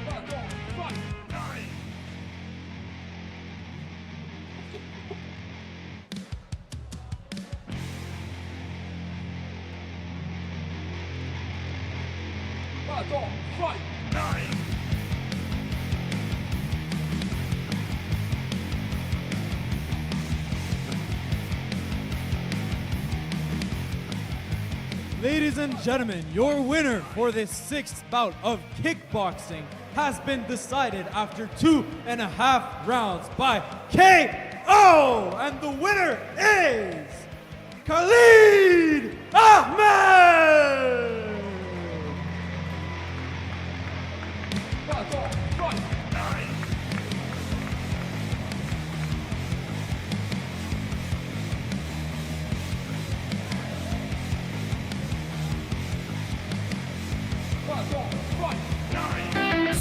Ladies and gentlemen, your winner for this 6th bout of kickboxing has been decided after 2.5 rounds by KO! And the winner is Khalid Ahmed!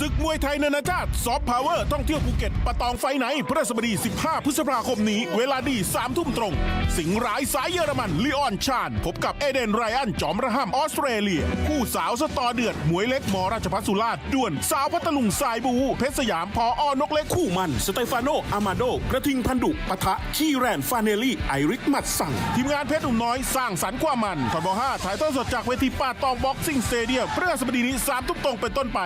ศึกมวยไทยนานาชาติซอฟต์พาวเวอร์ท่องเที่ยวภูเก็ตปะตองไฟไหนพฤหัสบดี 15 พฤษภาคมนี้เวลาดี 3 ทุ่มตรง สิงห์ร้ายสายเยอรมันลีออนชาญพบกับเอเดนไรอันจอมระห้ำออสเตรเลียคู่สาวสตอเดือดมวยเล็กมราชภัฏสุราษฎร์ด่วนสาวพัทลุงสายบูเพชรสยามพออนกเล็กคู่มันสเตฟานโนอามาโดกระทิงพันดุปะทะคีแรนฟาเนลลี่ไอริกมัดสั่งทีมงานเพชรหนุ่มน้อยสร้างสรรค์ความมันทบ5ถ่ายทอดสดจากเวทีป่าตองบ็อกซิ่งสเตเดียมพฤหัสบดีนี้ 3 ทุ่มตรงเป็นต้นไป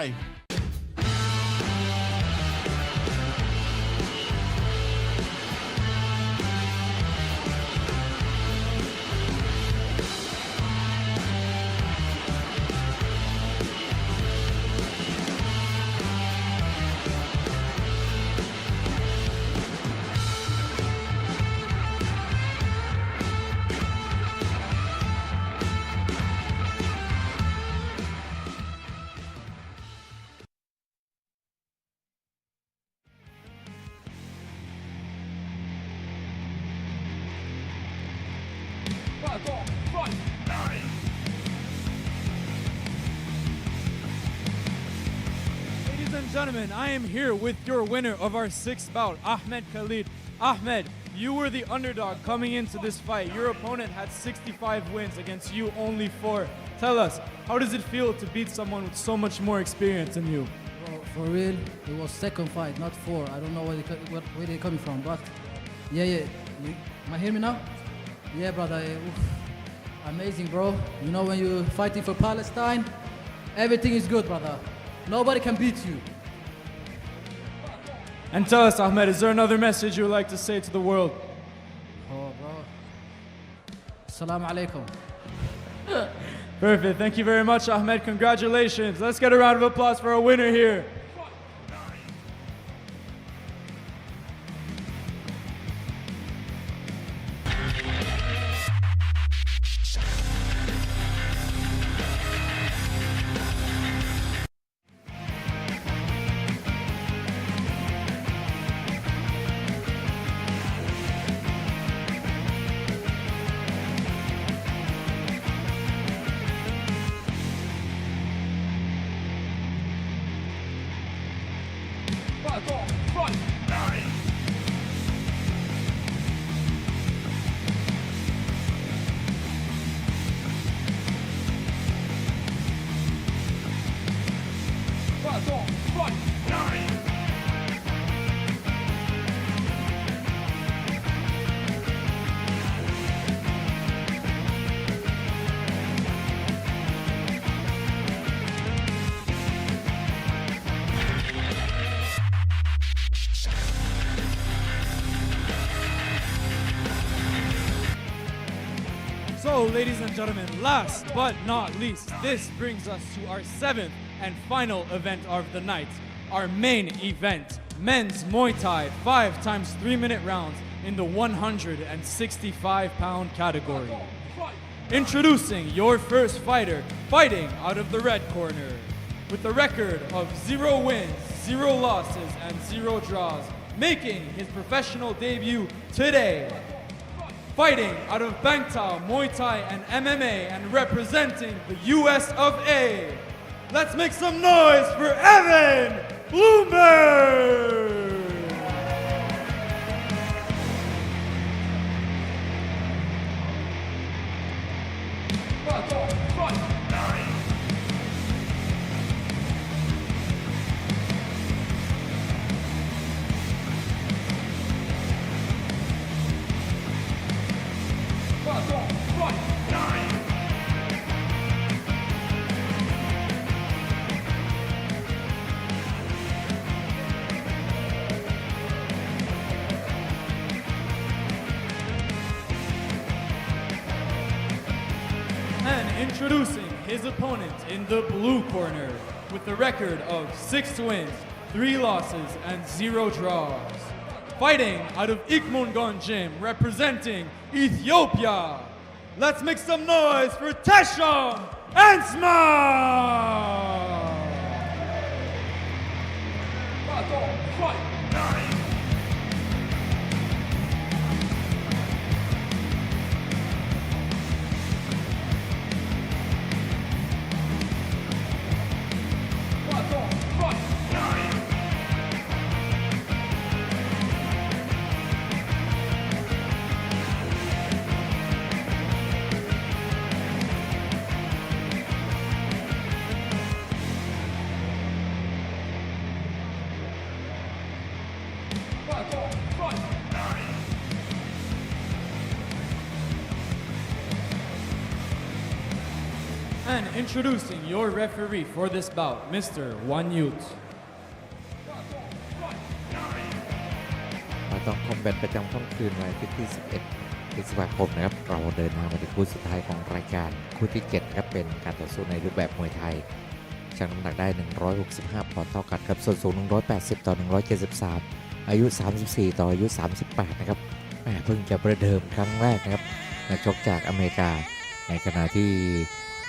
Ladies and gentlemen, I am here with your winner of our sixth bout, Ahmed Khalid. Ahmed, you were the underdog coming into this fight. Your opponent had 65 wins against you only 4. Tell us, how does it feel to beat someone with so much more experience than you? Well, for real, it was second fight, not 4. I don't know where they're coming from, but yeah. Am I hear me now? Yeah, brother. Amazing, bro. You know when you're fighting for Palestine, everything is good, brother. Nobody can beat you. And tell us, Ahmed, is there another message you would like to say to the world? Oh, bro. Assalamu alaikum. Perfect. Thank you very much, Ahmed. Congratulations. Let's get a round of applause for our winner here. So, ladies and gentlemen, last but not least, this brings us to our 7th and final event of the night, our main event, men's Muay Thai 5 times 3-minute rounds in the 165-pound category. Introducing your first fighter, fighting out of the red corner, with a record of 0 wins, 0 losses, and 0 draws, making his professional debut today. Fighting out of Bangtao, Muay Thai, and MMA, and representing the US of A. Let's make some noise for Evan Bloomberg! And introducing his opponent in the blue corner with a record of 6 wins, 3 losses, and 0 draws. Fighting out of Ikmungon Gym, representing Ethiopia. Let's make some noise for Teshom Ansma! And introducing your referee for this bout, Mr. Wan Yut. มาต้องคอมแบทประจำค่ำคืนวันที่ 11 พฤษภาคมนะครับเราเดินทางมาถึงคู่สุดท้ายของรายการคู่ที่7ครับเป็นการต่อสู้ในรูปแบบมวยไทยชั่งน้ำหนักได้165ปอนด์เท่ากันครับส่วนสูง180ต่อ173อายุ34ต่ออายุ38นะครับเพิ่งจะประเดิมครั้งแรกนะครับนักชกจากอเมริกาในขณะที่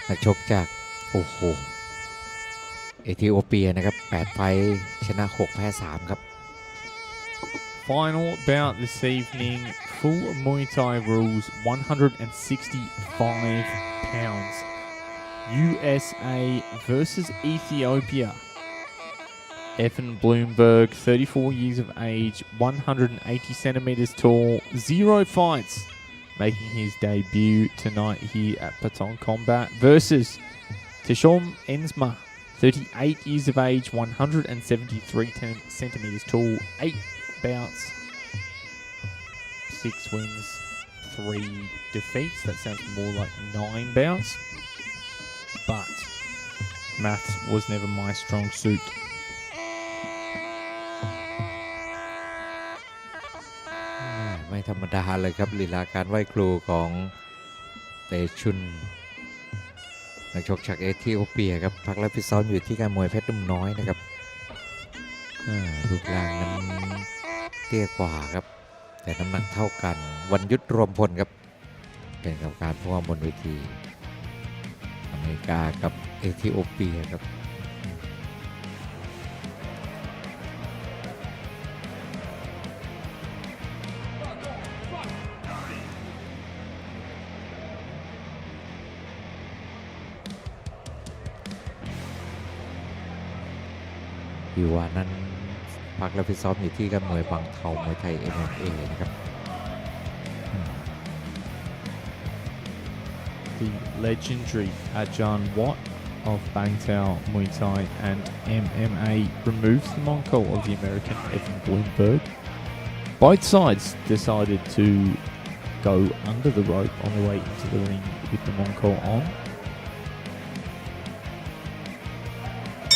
นักชกจากเอธิโอเปียนะครับ8ไฟท์ชนะ6แพ้3ครับFinal bout this evening, full Muay Thai rules, 165 pounds. USA versus Ethiopia. Evan Bloomberg, 34 years of age, 180 centimeters tall, 0 fights, making his debut tonight here at Patong Combat versus Tishom Ensma, 38 years of age, 173 centimeters tall, 8 bouts, 6 wins, 3 defeats. That sounds more like 9 bouts. But maths was never my strong suit. ไม่ธรรมดาเลยครับลีลาการไหว้ครูของเตชุนนักชกจากเอธิโอเปียครับพักและฟิตซ้อมอยู่ที่การมวยเพชรนุ่มน้อยนะครับรูปร่างนั้นเตี้ยกว่าครับแต่น้ำหนักเท่ากันวันยุทธรวมพลครับเป็นกรรมการผู้ว่าบนเวทีอเมริกากับเอธิโอเปียครับอยู่ว่านั้นพักและฟิตซ้อมอยู่ที่การมวยบางเทามวยไทย MMA นะครับ The legendary Ajahn Watt of Bangtao Muay Thai and MMA removes the Mongol of the American Evan Bloomberg. Both sides decided to go under the rope on the way into the ring with the Mongol on.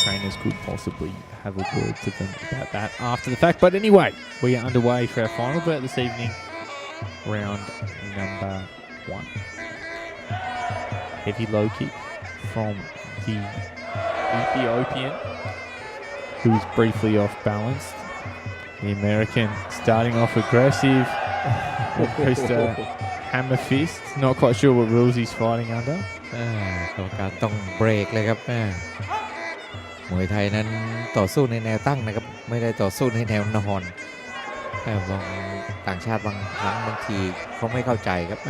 Trainers could possibly have a word to them about that after the fact. But anyway, we are underway for our final bout this evening, round number 1. Heavy low kick from the Ethiopian, who was briefly off balanced. The American starting off aggressive. Krista hammer fist. Not quite sure what rules he's fighting under. กรรมการต้องเบรกเลยครับมวยไทยนั้นต่อสู้ในแนวตั้งนะครับไม่ได้ต่อสู้ในแนวนอนบางต่างชาติบางครั้งบางทีเขาไม่เข้าใจครับ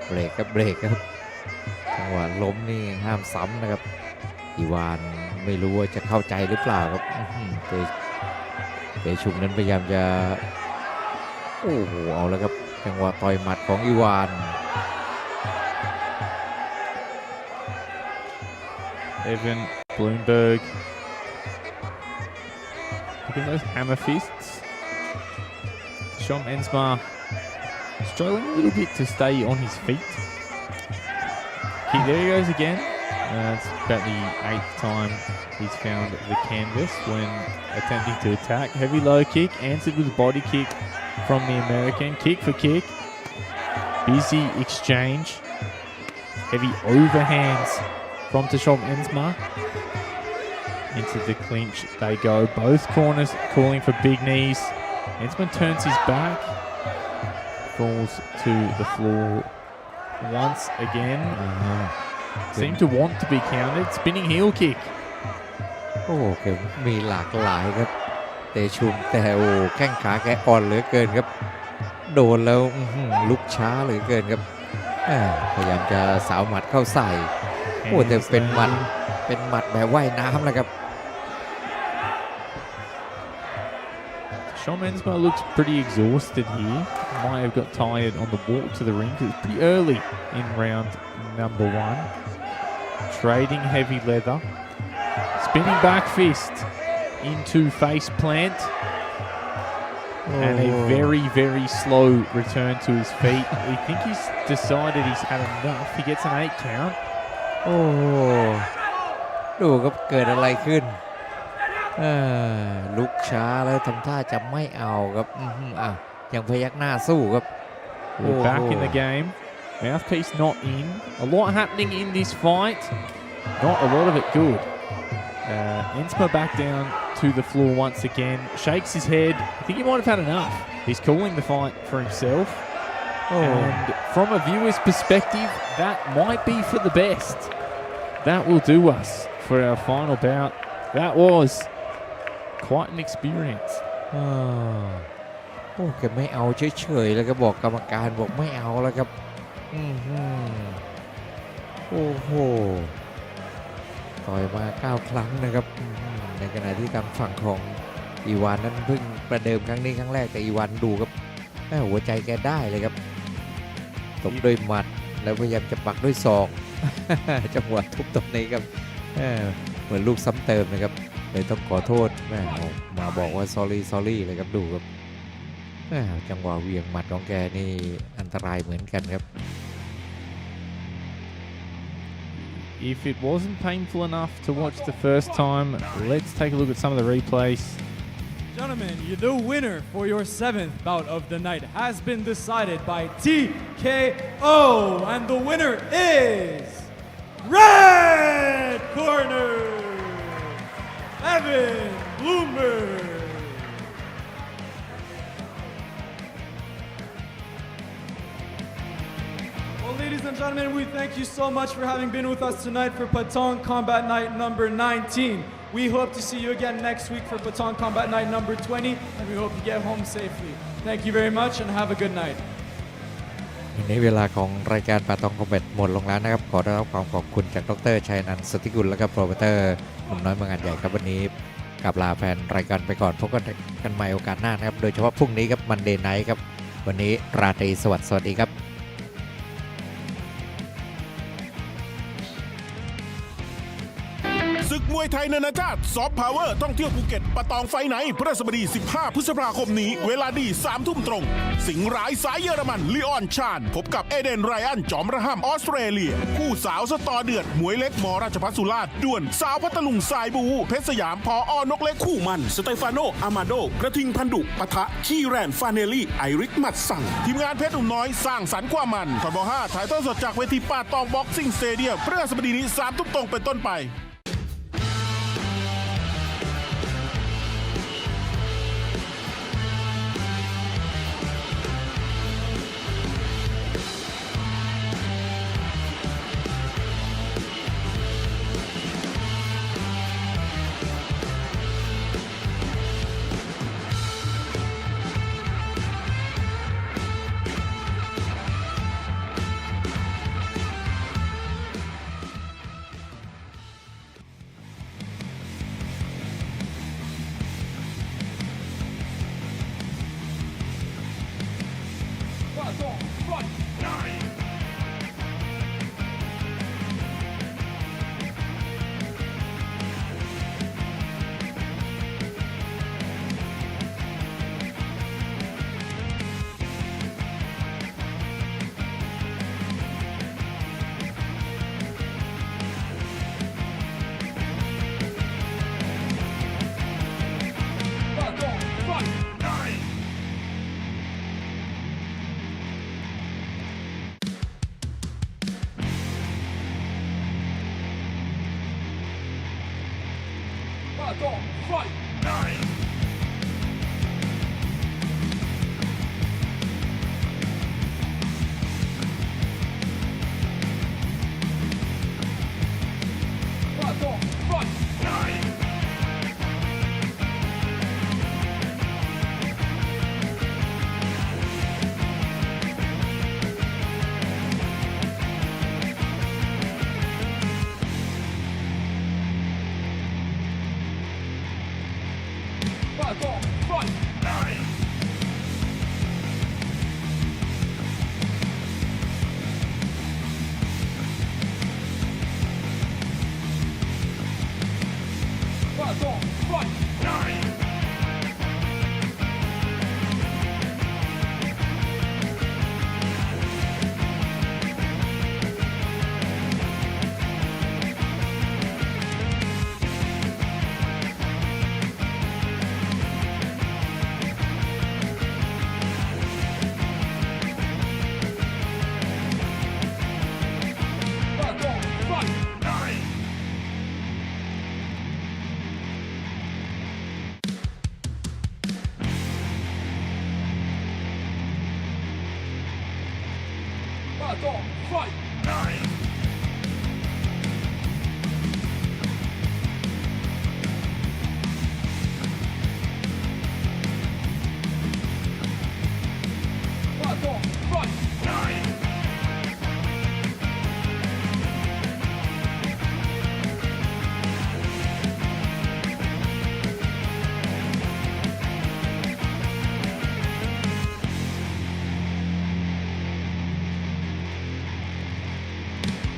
เบรกครับเบรกครับจังหวะล้มนี่ห้ามซ้ำนะครับอีวานไม่รู้ว่าจะเข้าใจหรือเปล่าครับเตชุมนั้นพยายามจะโอ้โหเอาแล้วครับจังหวะต่อยหมัดของอีวานEvan Bloomberg looking those hammer fists. Shom Ensma struggling a little bit to stay on his feet. There he goes again. It's about the 8th time he's found the canvas when attempting to attack. Heavy low kick, answered with a body kick from the American. Kick for kick. Busy exchange. Heavy overhands from Tishom Ensma. Into the clinch they go. Both corners calling for big knees. Ensma turns his back. Falls to the floor once again. Seem to want to be counted. Spinning heel kick. โอ้แกมีหลากหลายครับเตชุมแต่แข้งขาแกอ่อนเหลือเกินครับโดนแล้วลุกช้าเหลือเกินครับพยายามจะสาวหมัดเข้าใส่แต่เป็นหมัดแบบว่ายน้ำนะครับShom Ensma looks pretty exhausted here. Might have got tired on the walk to the ring because it's pretty early in round number 1. Trading heavy leather. Spinning back fist into face plant. And a very, very slow return to his feet. We think he's decided he's had enough. He gets an 8 count. โอ้ดูครับเกิดอะไรขึ้นลุกช้าแล้วทำท่าจะไม่เอาครับยังพยักหน้าสู้ครับ We're back in the game. Mouthpiece not in. A lot happening in this fight. Not a lot of it good. Ensma back down to the floor once again. Shakes his head. I think he might have had enough. He's calling the fight for himself. And from a viewer's perspective, that might be for the best. That will do us for our final bout. That was quite an experience. โอ้แกไม่เอาเฉยๆแล้วก็บอกกรรมการบอกไม่เอาแล้วครับโอ้โหต่อยมา9ครั้งนะครับในขณะที่ทางฝั่งของอีวานนั้นเพิ่งประเดิมครั้งนี้ครั้งแรกแต่อีวานดูครับหัวใจแกได้เลยครับตบด้วยหมัดแล้วพยายามจะปักด้วยศอก จังหวะทุบตรงนี้ครับเหมือนลูกซ้ำเติมนะครับเลยต้องขอโทษมาบอกว่า sorry เลยครับดูครับจังหวะเวียงหมัดของแกนี่อันตรายเหมือนกันครับ If it wasn't painful enough to watch the first time, let's take a look at some of the replays. Gentlemen, the winner for your 7th bout of the night has been decided by TKO, and the winner is Red Corner, Evan Bloomberg. Well, ladies and gentlemen, we thank you so much for having been with us tonight for Patong Combat Night number 19. We hope to see you again next week for Patong Combat Night number 20, and we hope you get home safely. Thank you very much and have a good night. วันนี้เวลาของรายการปาตองคอมแบทหมดลงแล้วนะครับขอได้รับความขอบคุณจากดร.ชัยนันท์ สติกุลและก็โปรโมเตอร์หนุ่มน้อยเมืองงานใหญ่ครับวันนี้กลับลาแฟนรายการไปก่อนพบกันใหม่โอกาสหน้านะครับโดยเฉพาะพรุ่งนี้ครับมันเดย์ไนท์ครับวันนี้ราตรีสวัสดีครับศึกมวยไทยนานาชาติซอฟต์พาวเวอร์ต้องเที่ยวภูเก็ตปะตองไฟไหนพฤหัสบดี15พฤษภาคมนี้เวลาดี3 ทุ่มตรงสิงห์ร้ายสายเยอรมันลีออนชาญพบกับเอเดนไรอันจอมระห้ำออสเตรเลียคู่สาวสตอเดือดมวยเล็กมราชภัฏสุราษฎร์ด่วนสาวพัทลุงสายบูเพชรสยามพอนกเล็กคู่มันสเตฟานโนอามาโดกระทิงพันดุปะทะคีแรนฟาเนลี่ไอริกมัดสั่งทีมงานเพชรหนุ่มน้อยสร้างสรรค์ความมันทบ5ถ่ายทอดสดจากเวทีป่าตองบ็อกซิ่งสเตเดียมพฤหัสบดีนี้3 ทุ่มตรงเป็นต้นไป Patong, fight! Patong, fight!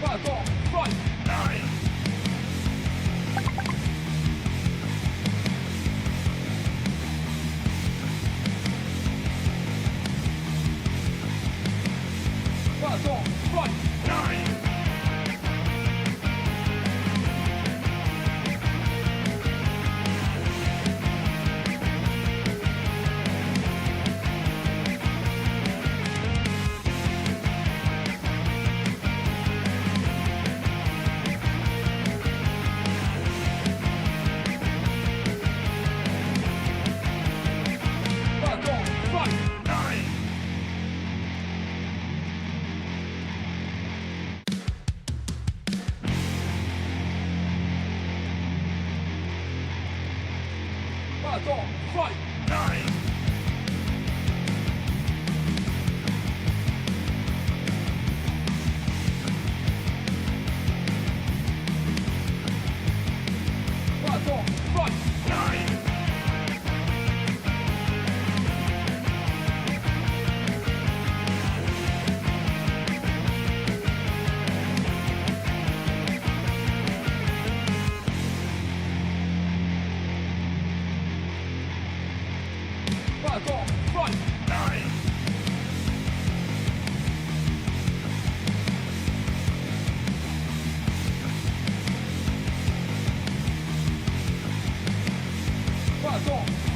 Patong, fight! Patong, fight! Patong, fight! Patong, fight! Patong, fight! Patong, fight! Patong, fight!